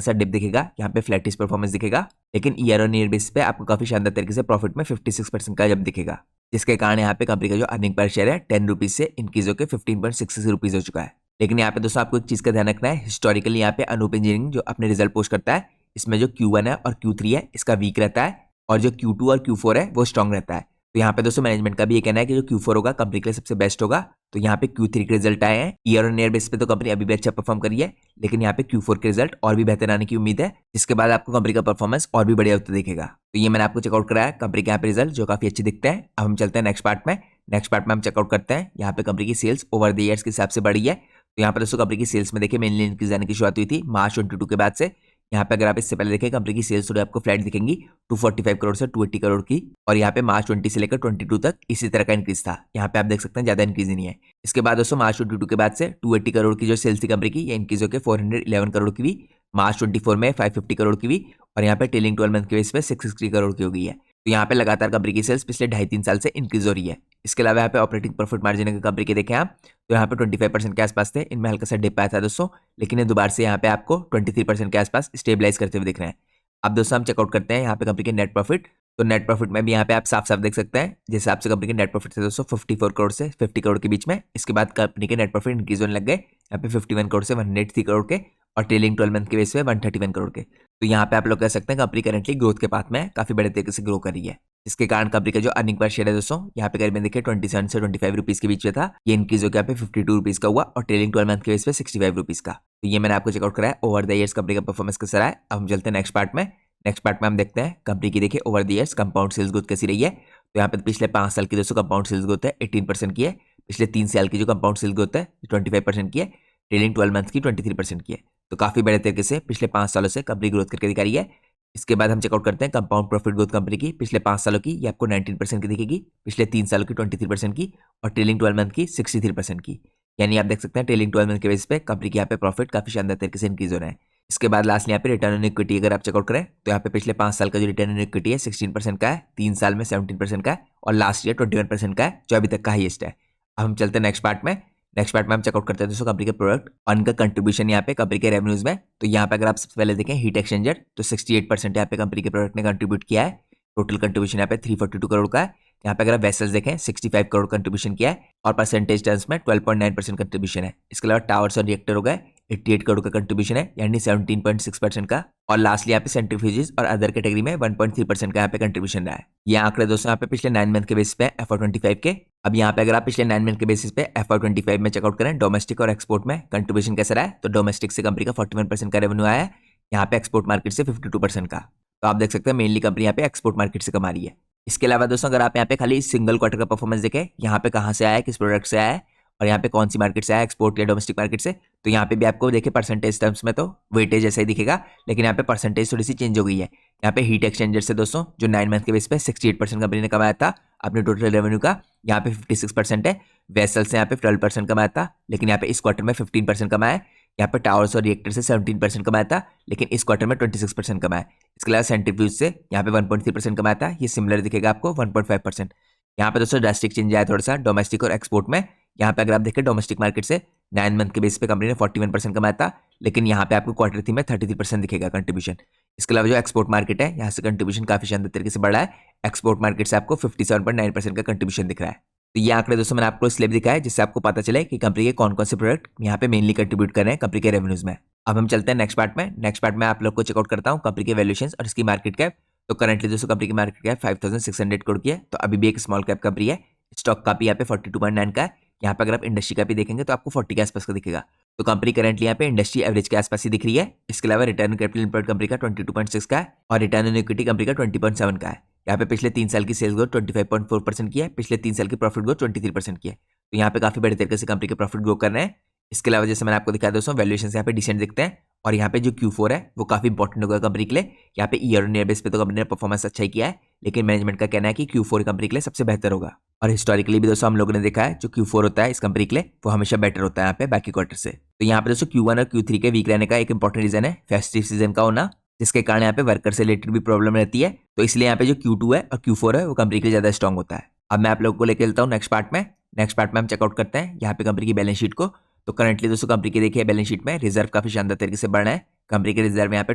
सा डिप दिखेगा, यहाँ पे फ्लैटिश परफॉर्मेंस दिखेगा। लेकिन ईयर ऑन ईयर बेस पे आपको काफी शानदार तरीके से प्रॉफिट में 56% का जंप दिखेगा, जिसके कारण यहाँ पे कंपनी का जो अर्निंग पर शेयर है 10 रुपीज से इंक्रीज होकर 15.66 रुपीज हो चुका है। लेकिन यहाँ पे दोस्तों आपको एक चीज का ध्यान रखना है, हिस्टोरिकली यहाँ पे अनूप इंजीनियरिंग जो अपने रिजल्ट पोस्ट करता है, इसमें जो Q1 है और Q3 है इसका वीक रहता है, और जो Q2 और Q4 है वो स्ट्रॉन्ग रहता है। तो यहाँ पे दोस्तों मैनेजमेंट का भी ये कहना है कि जो Q4 होगा कंपनी के लिए सबसे बेस्ट होगा। तो यहाँ पे Q3 के रिजल्ट आए हैं, ईयर ऑन ईयर बेस पे तो कंपनी अभी भी अच्छा परफॉर्म करी है, लेकिन यहाँ पे Q4 के रिजल्ट और भी बेहतर आने की उम्मीद है, जिसके बाद आपको कंपनी का परफॉर्मेंस और भी बढ़िया होता दिखेगा। तो ये मैंने आपको चेकआउट कराया कंपनी के यहाँ पे रिजल्ट जो काफी अच्छे दिखते हैं। अब हम चलते हैं नेक्स्ट पार्ट में। नेक्स्ट पार्ट में हम चेकआउट करते हैं यहाँ पे कंपनी की सेल्स ओवर द ईयर्स के हिसाब से बढ़ी है। तो यहाँ पे दोस्तों कंपनी की सेल्स में देखिए मेनली इंक्रीज आने की शुरुआत हुई थी मार्च 22 के बाद से। यहाँ पे अगर आप इससे पहले देखें कंपनी की सेल्स थोड़ी आपको फ्लैट दिखेंगी 245 करोड़ से 280 करोड़ की, और यहाँ पे मार्च 20 से लेकर 22 तक इसी तरह का इंक्रीज था। यहाँ पे आप देख सकते हैं ज्यादा इंक्रीज नहीं है। इसके बाद दोस्तों मार्च 22 के बाद से 280 करोड़ की जो सेल्स थी कंपनी की, ये इंक्रीज होकर 411 करोड़ की हुई, मार्च 24 में 550 करोड़ की हुई, और यहाँ पे टेलिंग 12 मंथ के बेस पे 660 करोड़ की हो गई है। तो यहाँ पे लगातार कंपनी की सेल्स पिछले 2.5-3 साल से इंक्रीज हो रही है। इसके अलावा यहाँ पे ऑपरेटिंग प्रॉफिट मार्जिन अगर कंपनी के देखें आप, तो यहाँ पे 25% के आसपास थे, इनमें हल्का सा डिप आया था दोस्तों, लेकिन ये दोबारा से यहाँ पे आपको 23% के आसपास स्टेबलाइज करते हुए दिख रहे हैं। अब दोस्तों हम चेकआउट करते हैं यहाँ पे कंपनी के नेट प्रॉफिट। तो नेट प्रॉफिट में भी यहाँ पे आप साफ साफ देख सकते हैं जिस हिसाब से कंपनी के नेट प्रॉफिट थे दोस्तों 54 करोड़ से 50 करोड़ के बीच में। इसके बाद कंपनी के नेट प्रॉफिट इंक्रीज होने लग गए यहाँ पे 51 करोड़ से 103 करोड़ के, और ट्रेलिंग 12 मंथ के बेस पे 131 करोड़ के। तो यहाँ पे आप लोग कह सकते हैं कंपनी करेंटली ग्रोथ के पाथ में काफी बड़े तरीके से ग्रो कर रही है, जिसके कारण कंपनी का जो अर्निंग पर शेयर है दोस्तों यहाँ पे करीबन देखिए 27 से 25 रुपीज के बीच में था, ये इंक्रीज होकर यहाँ पे 52 रुपीज का हुआ, और ट्रेलिंग 12 मंथ के बेस पे 65 रुपीज का। तो ये मैंने आपको चेकआउट कराया ओवर द ईयर्स कंपनी का परफॉर्मेंस कैसा रहा है। अब हम चलते हैं नेक्स्ट पार्ट में। नेक्स्ट पार्ट में हम देखते हैं कंपनी की देखिए over the years compound sales growth कैसी रही है। तो यहाँ पे पिछले 5 साल की दोस्तों कंपाउंड सेल्स ग्रोथ है 18% की है, पिछले 3 साल की जो कंपाउंड सेल्स ग्रोथ है 25% की है, ट्रेलिंग 12 मंथ की 23% की है। तो काफी बड़े तरीके से पिछले 5 सालों से कंपनी ग्रोथ करके दिखा रही है। इसके बाद हम चेकआउट करते हैं कंपाउंड प्रॉफिट ग्रोथ कंपनी की पिछले 5 सालों की, ये आपको 19% की दिखेगी, पिछले 3 सालों की 23% की, और ट्रेलिंग 12 मंथ की 63% की। यानी आप देख सकते हैं ट्रेलिंग 12 मंथ के बेस पे कंपनी के यहाँ पे प्रॉफिट काफी शानदार तरीके से इंक्रीज हो रहा है। इसके बाद लास्ट यहाँ पे रिटर्न ऑन इक्विटी अगर आप चेकआउट करें तो यहाँ पे पिछले 5 साल का जो रिटर्न ऑन इक्विटी है 16% का है, 3 साल में 17% का है, और लास्ट ईयर 21% का है, जो अभी तक का हाईएस्ट है। अब हम चलते हैं नेक्स्ट पार्ट में। नेक्स्ट पार्ट में हम चेकआउट करते हैं दोस्तों कंपनी के प्रोडक्ट और इनका कंट्रीब्यूशन यहाँ पे कंपनी के रेवेन्यूज में। तो यहाँ पे अगर आप सबसे पहले देखें हीट एक्सचेंजर, तो 68% यहाँ पे कंपनी के प्रोडक्ट ने कंट्रीब्यूट किया है। टोटल कंट्रीब्यूशन यहाँ पे 342 करोड़ का है। यहाँ पे अगर आप वेसल्स देखें 65 करोड़ कंट्रीब्यूशन किया है, और परसेंटेज टर्म्स में 12.9% कंट्रीब्यूशन है। इसके अलावा टावर्स और रिएक्टर हो गए 88 करोड़ का कंट्रीब्यूशन है, यानी 17.6% का, और लास्टली यहाँ पे सेंट्रीफ्यूजेस और अदर कैटेगरी में 1.3% का यहाँ पे कंट्रीब्यूशन रहा है। ये आंकड़े दोस्तों यहाँ पे पिछले 9 मंथ के बेसिस पे FY25 के। अब यहाँ पे अगर आप पिछले 9 मंथ के बेसिस पे FY25 में चेकआउट करें डोमेस्टिक और एक्सपोर्ट में कंट्रीब्यूशन कैसा रहा है, तो डोमेस्टिक से कंपनी का 41% का रेवेन्यू आया है, यहाँ पे एक्सपोर्ट मार्केट से 52% का। तो आप देख सकते हैं मेनली कंपनी यहाँ पे एक्सपोर्ट मार्केट से कमा रही है। इसके अलावा दोस्तों अगर आप यहाँ पे खाली सिंगल क्वार्टर का परफॉर्मेंस देखें, यहाँ पे कहाँ से आया है, किस प्रोडक्ट से आया है, और यहाँ पे कौन सी मार्केट से आया, एक्सपोर्ट या डोमेस्टिक मार्केट से। तो यहाँ पे भी आपको देखिए परसेंटेज टर्म्स में तो वेटेज ऐसा ही दिखेगा, लेकिन यहाँ पे परसेंटेज थोड़ी सी चेंज हो गई है। यहाँ पे हीट एक्सचेंजर से दोस्तों जो 9 मंथ के बेस पे 68% कंपनी ने कमाया था अपने टोटल रेवेन्यू का, यहाँ पे 56% है। वेसल से यहाँ पे 12% कमाया था, लेकिन यहाँ पे इस क्वार्टर में 15% कमाया है। यहाँ पे टावर्स और रिएक्टर से 17% कमाया था, लेकिन इस क्वार्टर में 26% कमाया है। इसके अलावा सेंट्रीफ्यूज से यहाँ पे 1.3% कमाया था, ये सिमिलर दिखेगा आपको 1.5%। यहाँ पे दोस्तों ड्रास्टिक चेंज आया थोड़ा सा डोमेस्टिक और एक्सपोर्ट में। यहाँ पे अगर आप देखें डोमेस्टिक मार्केट से 9 मंथ के बेस पे कंपनी ने 41% कमाया था, लेकिन यहाँ पे आपको क्वार्टर 3 में 33% दिखेगा कंट्रीब्यूशन। इसके अलावा जो एक्सपोर्ट मार्केट है यहाँ से कंट्रीब्यूशन काफी शानदार तरीके से बढ़ा है। एक्सपोर्ट मार्केट से आपको 57.9% का कंट्रीब्यूशन दिख रहा है। तो ये आंकड़े दोस्तों मैंने आपको स्लैब दिखाया है, जिससे आपको पता चले कि कंपनी के कौन कौन से प्रोडक्ट यहाँ पे मेनली कंट्रीब्यूट कर रहे हैं कंपनी के रेवेन्यूज में। अब हम चलते हैं नेक्स्ट पार्ट में। नेक्स्ट पार्ट में आप लोग को चेकआउट करता हूँ कंपनी के वैल्यूएशंस और इसकी मार्केट कैप। तो करंटली दोस्तों कंपनी की मार्केट कैप 5600 करोड़ की है, तो अभी भी एक स्मॉल कैप कंपनी है। स्टॉक का भी यहाँ पे 42.9 का है। यहाँ पे अगर आप इंडस्ट्री का भी देखेंगे तो आपको 40 के आसपास का दिखेगा। तो कंपनी करंटली यहाँ पे इंडस्ट्री एवरेज के आसपास ही दिख रही है। इसके अलावा रिटर्न कैपिटल एम्प्लॉयड कंपनी का 22.6 का है और रिटर्न ऑन इक्विटी कंपनी का 20.7 का है। यहाँ पे पिछले 3 साल की सेल्स ग्रोथ 25.4% की है, पिछले 3 साल की प्रॉफिट ग्रोथ 23% की है। तो यहाँ पे काफी बड़े तरीके से कंपनी के प्रॉफिट ग्रो कर रहे हैं। इसके अलावा जैसे मैंने आपको दिखाया दोस्तों वैल्यूएशन यहाँ पे डिसेंट दिखते हैं, और यहाँ पे जो Q4 है वो काफी इंपॉर्टेंट होगा कंपनी के लिए। यहाँ पे ईयर ऑन ईयर बेस पे तो कंपनी ने परफॉर्मेंस अच्छा ही किया है, लेकिन मैनेजमेंट का कहना है कि Q4 कंपनी के लिए सबसे बेहतर होगा। और हिस्टोरिकली भी दोस्तों हम लोगों ने देखा है जो Q4 होता है इस कंपनी के लिए वो हमेशा बेटर होता है यहाँ पे बाकी क्वार्टर से। तो यहाँ पे दोस्तों Q1 और Q3 के वीक रहने का एक इंपॉर्टेंट रीजन है फेस्टिव सीजन का होना, जिसके कारण यहाँ पे वर्कर से रिलेटेड भी प्रॉब्लम रहती है। तो इसलिए यहाँ पे जो Q2 है और Q4 है वो कंपनी के लिए ज्यादा स्ट्रॉन्ग होता है। अब मैं आप लोगों को लेकर चलता हूँ नेक्स्ट पार्ट में। नेक्स्ट पार्ट में हम चेकआउट करते हैं यहाँ पे कंपनी की बैलेंस शीट को। तो करंटली दोस्तों कंपनी की देखिए बैलेंस शीट में रिजर्व काफी शानदार तरीके से बढ़ रहा है। कंपनी के रिजर्व यहाँ पे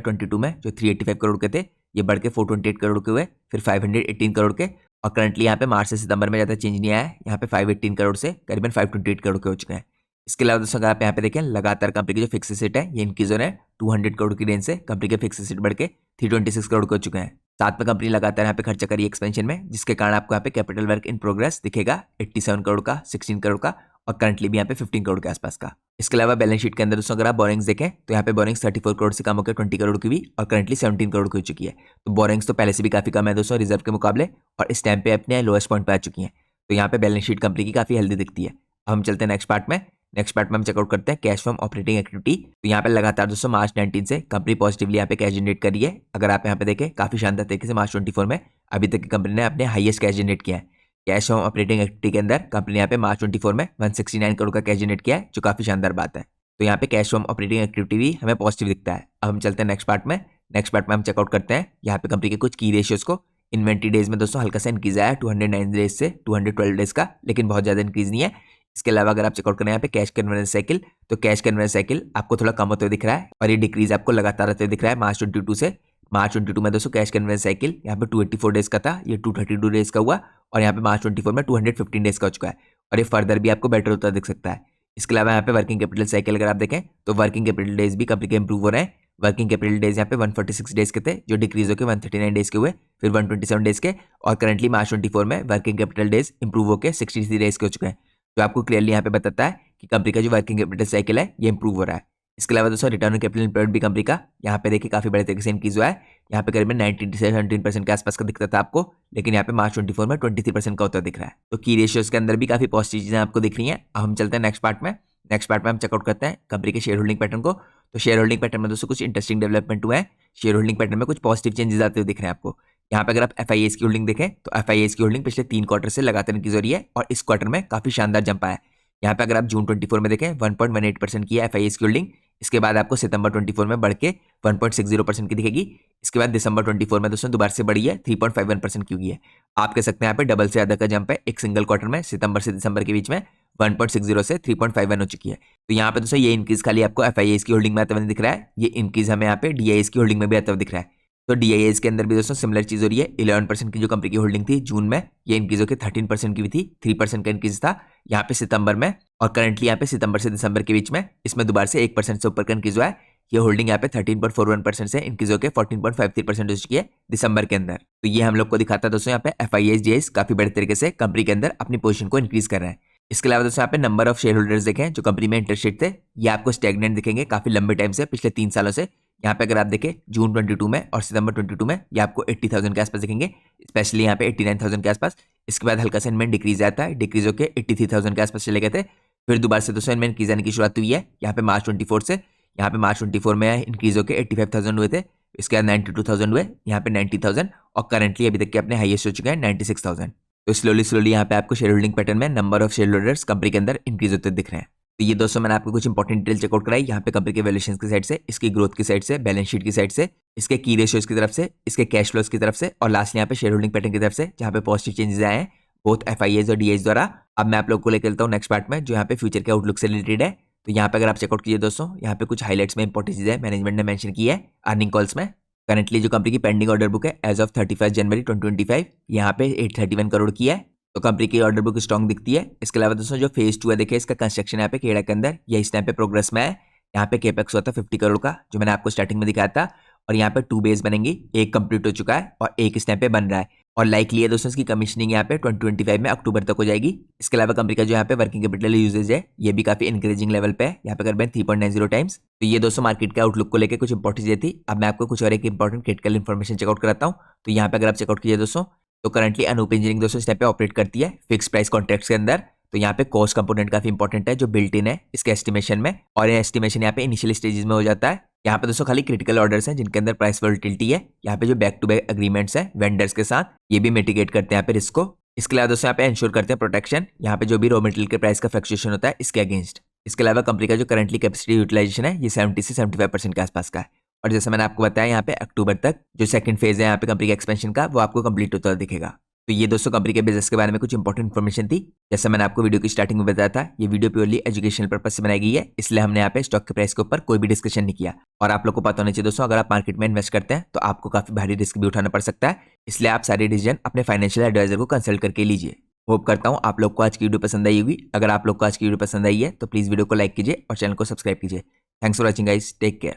22 में जो 385 करोड़ के थे ये बढ़ के 428 करोड़ के हुए, फिर 518 करोड़ के, और करंटली यहाँ पे मार्च से सितंबर में ज्यादा चेंज नहीं आया है। यहाँ पे 518 करोड़ से करीबन 528 करोड़ के हो चुके हैं। इसके अलावा दोस्तों अगर आप यहाँ पे देखें लगातार कंपनी की जो फिक्स एसेट है ये इंक्रीज हो रहा है। 200 करोड़ की रेंज से कंपनी के फिक्स एसेट बढ़ के 326 करोड़ के हो चुके हैं। साथ में कंपनी लगातार यहाँ पे खर्चा करी एक्सपेंशन में, जिसके कारण आपको यहाँ पे कैपिटल वर्क इन प्रोग्रेस दिखेगा 87 करोड़ का, 16 करोड़ का, और करंटली भी यहाँ पे 15 करोड़ के आसपास का। इसके अलावा बैलेंस शीट के अंदर दोस्तों अगर आप बोरिंग्स देखें तो यहाँ पे बोरिंग्स 34 करोड़ से कम होकर 20 करोड़ की हुई और करंटली 17 करोड़ की हो चुकी है। तो बोरिंग्स तो पहले से भी काफी कम है दोस्तों रिजर्व के मुकाबले, और इस टाइम पे अपने लोएस्ट पॉइंट पे आ चुकी है। तो यहाँ पे बैलेंस शीट कंपनी की काफी हेल्दी दिखती है। अब हम चलते हैं नेक्स्ट पार्ट में। नेक्स्ट पार्ट में हम चेकआउट करते हैं कैश फ्रॉम ऑपरेटिंग एक्टिविटी। तो यहाँ पे लगातार दोस्तों मार्च 19 से कंपनी पॉजिटिवली यहाँ पे कैश जनरेट करी है। अगर आप यहाँ पे देखें काफी शानदार तरीके से मार्च 24 में अभी तक की कंपनी ने अपने हाईएस्ट कैश जनरेट किया है। कैश फ्रॉम ऑपरेटिंग एक्टिविटी के अंदर कंपनी यहाँ पे मार्च 24 में 169 करोड़ का कैश जनरेट किया है, जो काफी शानदार बात है। तो यहाँ पे कैश फ्रॉम ऑपरेटिंग एक्टिविटी भी हमें पॉजिटिव दिखता है। अब हम चलते हैं नेक्स्ट पार्ट में। नेक्स्ट पार्ट में हम चेकआउट करते हैं यहाँ पे कंपनी के कुछ की रेशियोज को। इन्वेंट्री डेज में दोस्तों हल्का सा इंक्रीज आया 209 डेज से 212 डेज का, लेकिन बहुत ज्यादा इंक्रीज नहीं है। इसके अलावा अगर आप चेकआउट करें यहाँ पे कैश कन्वर्जन साइकिल, तो कैश कन्वर्जन साइकिल आपको थोड़ा कम होते हुए दिख रहा है, और ये डिक्रीज आपको लगातार होते हुए दिख रहा है मार्च 22 से। मार्च 22 में दोस्तों कैश कन्वर्जन साइकिल यहाँ पे 284 डेज का था, ये 232 डेज का हुआ, और यहाँ पे मार्च 24 में 215 डेज का हो चुका है, और ये फर्दर भी आपको बेटर होता दिख सकता है। इसके अलावा यहाँ पे वर्किंग कैपिटल साइकिल अगर आप देखें तो वर्किंग कैपिटल डेज भी कंपनी के इंप्रूव हो रहे हैं। वर्किंग कैपिटल डेज यहाँ पे 146 डेज के थे, जो डिक्रीज होकर 139 डेज के हुए, फिर 127 डेज के, और करंटली मार्च 24 में वर्किंग कैपिटल डेज इंप्रूव होकर 63 डेज के हो चुके हैं। तो आपको क्लियरली यहाँ पे बताता है कि कंपनी का जो वर्किंग कैपिटल साइकिल है ये इंप्रूव हो रहा है। इसके अलावा दोस्तों रिटर्न ऑन कैपिटल एम्प्लॉयड भी कंपनी का यहाँ पे देखिए काफी बड़े तरीके से इंक्रीज हुआ है। यहाँ पे करीबन 19 से 17% के आसपास का दिखता था आपको, लेकिन यहाँ पे मार्च 24 में 23% का होता दिख रहा है। तो की रेशियोज के अंदर भी काफी पॉजिटिव चीजें आपको दिख रही हैं। अब हम चलते हैं नेक्स्ट पार्ट में। नेक्स्ट पार्ट में हम चेकआउट करते हैं कंपनी के शेयर होल्डिंग पैटर्न को। तो शेयर होल्डिंग पैटर्न में दोस्तों कुछ इंटरेस्टिंग डेवलपमेंट हुआ है। शेयर होल्डिंग पैटर्न में कुछ पॉजिटिव चेंजेस आते हुए दिख रहे हैं आपको। यहाँ पे अगर आप FIAs की होल्डिंग देखें तो FIAs की होल्डिंग पिछले 3 क्वार्टर से लगातार इंक्रीज हो रही है, और इस क्वार्टर में काफी शानदार जंप आया है। यहाँ पे अगर आप जून 24 में देखें 1.18% की है FIAs की होल्डिंग। इसके बाद आपको सितंबर 24 में बढ़ के 1.60% की दिखेगी। इसके बाद दिसंबर 24 में दोस्तों दोबारा से बढ़ी है 3.51% की हुई है। आप कह सकते हैं यहाँ पे डबल से ज्यादा का जंप है एक सिंगल क्वार्टर में। सितंबर से दिसंबर के बीच में 1.60 से 3.51 हो चुकी है। तो यहाँ पे दोस्तों ये इंक्रीज खाली आपको FIAs की होल्डिंग में आता हुआ दिख रहा है, ये इंक्रीज हमें यहाँ पे DIAs की होल्डिंग में भी आता हुआ दिख रहा है। तो DIAs के अंदर भी दोस्तों सिमिलर चीज हो रही है। 11% की जो कंपनी की होल्डिंग थी जून में, ये इंक्रीज होकर 13% की हुई थी, 3% का इंक्रीज था यहाँ पे सितंबर में, और करंटली यहाँ पे सितंबर से दिसंबर के बीच में इसमें दोबारा से 1% से ऊपर का इंक्रीज हुआ है। ये होल्डिंग यहाँ पे 13.41% से इंक्रीज होकर 14.53% हो चुकी है दिसंबर के अंदर। तो ये हम लोग को दिखाता है दोस्तों यहाँ पे FIAs DIAs काफी बड़े तरीके से कंपनी के अंदर अपनी पोजीशन को इंक्रीज कर रहे हैं। इसके अलावा दोस्तों यहाँ पे नंबर ऑफ शेयर होल्डर्स देखें जो कंपनी में इंटरेस्टेड थे, ये आपको स्टैग्नेंट दिखेंगे काफी लंबे टाइम से, पिछले 3 सालों से। यहाँ पे अगर आप देखें जून 22 में और सितंबर 22 में ये आपको 80,000 के आसपास दिखेंगे, स्पेशली यहाँ पे 89,000 के आसपास। इसके बाद हल्का सा इनमें डिक्रीज आता है, डिक्रीज होकर 83,000 के आसपास चले गए थे। फिर दोबारा से दोस्तों इनमें इंक्रीज आने की शुरुआत हुई है। यहाँ पे मार्च 24 से, यहाँ पे मार्च 24 में इंक्रीज होकर 85,000 हुए थे, इसके बाद 92,000 हुए, यहाँ पे 90,000 और करंटली अभी तक के अपने हाईएस्ट हो चुके हैं 96,000। तो स्लोली यहाँ पे आपको शेयर होल्डिंग पैटर्न में number of share holders company के अंदर इंक्रीज होते दिख रहे हैं। तो ये दोस्तों मैंने आपको कुछ इंपॉर्टेंट डिटेल चेकआउट कराई, यहाँ पे कंपनी के वैल्यूएशन की साइड से, इसकी ग्रोथ की साइड से, बैलेंस शीट की साइड से, इसके की रेशियोज की तरफ से, इसके कैश फ्लोज की तरफ से और लास्ट यहाँ पे शेयर होल्डिंग पैटर्न की तरफ से, जहाँ पे पॉजिटिव चेंजेस आए हैं बोथ एफआईएस और डीएस द्वारा। अब मैं आप लोग को लेकर चलता हूँ नेक्स्ट पार्ट में, जो यहाँ पे फ्यूचर के आउटलुक से रिलेटेड है। तो यहाँ पे अगर आप चेकआउट कीजिए दोस्तों, यहाँ पे कुछ हाईलाइट्स में इंपॉर्टेंट चीजें मैनेजमेंट ने मेंशन की है अर्निंग कॉल्स में। करंटली जो कंपनी की पेंडिंग ऑर्डर बुक है एज ऑफ 31 जनवरी 2025 यहाँ पे 831 करोड़ की है। तो कंपनी की ऑर्डर बुक स्ट्रॉन्ग दिखती है। इसके अलावा दोस्तों जो फेज 2 है, देखिए इसका कंस्ट्रक्शन यहाँ पे खेड़ा के अंदर या इस टाइम पे प्रोग्रेस में है। यहाँ पे केपेक्स होता है 50 करोड़ का, जो मैंने आपको स्टार्टिंग में दिखाया था। और यहाँ पे 2 बेस बनेंगी, एक कंप्लीट हो चुका है और एक इस टाइम पे बन रहा है और लाइकली है दोस्तों इसकी कमीशनिंग यहाँ पे 2025 में अक्टूबर तक हो जाएगी। इसके अलावा कंपनी का जो यहाँ पे वर्किंग कैपिटल यूजेज है ये भी काफी इंक्रीजिंग लेवल पे है, यहाँ पे करीबन 3.90 टाइम्स। तो ये दोस्तों मार्केट के आउटलुक को लेकर कुछ इंपॉर्टेंट चीजें थी। अब मैं आपको कुछ और एक इंपॉर्टेंट क्रिटिकल इन्फॉर्मेशन चेकआउट कराता हूँ। तो यहाँ पे अगर आप चेकआउट कीजिए दोस्तों, तो करंटली अनूप इंजीनियरिंग दोस्तों इस टाइप पे ऑपरेट करती है फिक्स प्राइस कॉन्ट्रैक्ट्स के अंदर। तो यहाँ पे कॉस्ट कंपोनेंट काफी इंपॉर्टेंट है जो बिल्ट इन है इसके एस्टिमेशन में, और ये एस्टिमेशन यहाँ पे इनिशियल स्टेजेस में हो जाता है। यहाँ पे दोस्तों खाली क्रिटिकल ऑर्डर्स हैं जिनके अंदर प्राइस वोलेटिलिटी है। यहाँ पे जो बैक टू बैक एग्रीमेंट्स हैं वेंडर्स के साथ, ये भी मिटिगेट करते हैं यहाँ पे रिस्क को। इसके अलावा दोस्तों यहाँ पे इंश्योर करते हैं प्रोटेक्शन, यहाँ पे जो भी रॉ मटेरियल के प्राइस का फ्लक्चुएशन होता है इसके अगेंस्ट। इसके अलावा कंपनी का जो करंटली कैपेसिटी यूटिलाइजेशन है ये 70 से 75% के आसपास का है। और जैसे मैंने आपको बताया यहाँ पे अक्टूबर तक जो सेकंड फेज है यहाँ पे कंपनी के एक्सपेंशन का, वो आपको कंप्लीट होता दिखेगा। तो ये दोस्तों कंपनी के बिजनेस के बारे में कुछ इंपॉर्टेंट इन्फॉर्मेशन थी। जैसा मैंने आपको वीडियो की स्टार्टिंग में बताया था, ये वीडियो प्योरली एजुकेशनल पर्पज से बनाई गई है, इसलिए हमने यहाँ पे स्टॉक के प्राइस के ऊपर कोई भी डिस्कशन नहीं किया। और आप लोग को पता होना चाहिए दोस्तों, अगर आप मार्केट में इन्वेस्ट करते हैं तो आपको काफी भारी रिस्क भी उठाना पड़ सकता है, इसलिए आप सारे डिसीजन अपने फाइनेंशियल एडवाइजर को कंसल्ट करके लीजिए। होप करता हूँ आप लोग को आज की वीडियो पसंद आई होगी। अगर आप लोग को आज की वीडियो पसंद आई है तो प्लीज वीडियो को लाइक कीजिए और चैनल को सब्सक्राइब कीजिए। Thanks for watching guys, take care.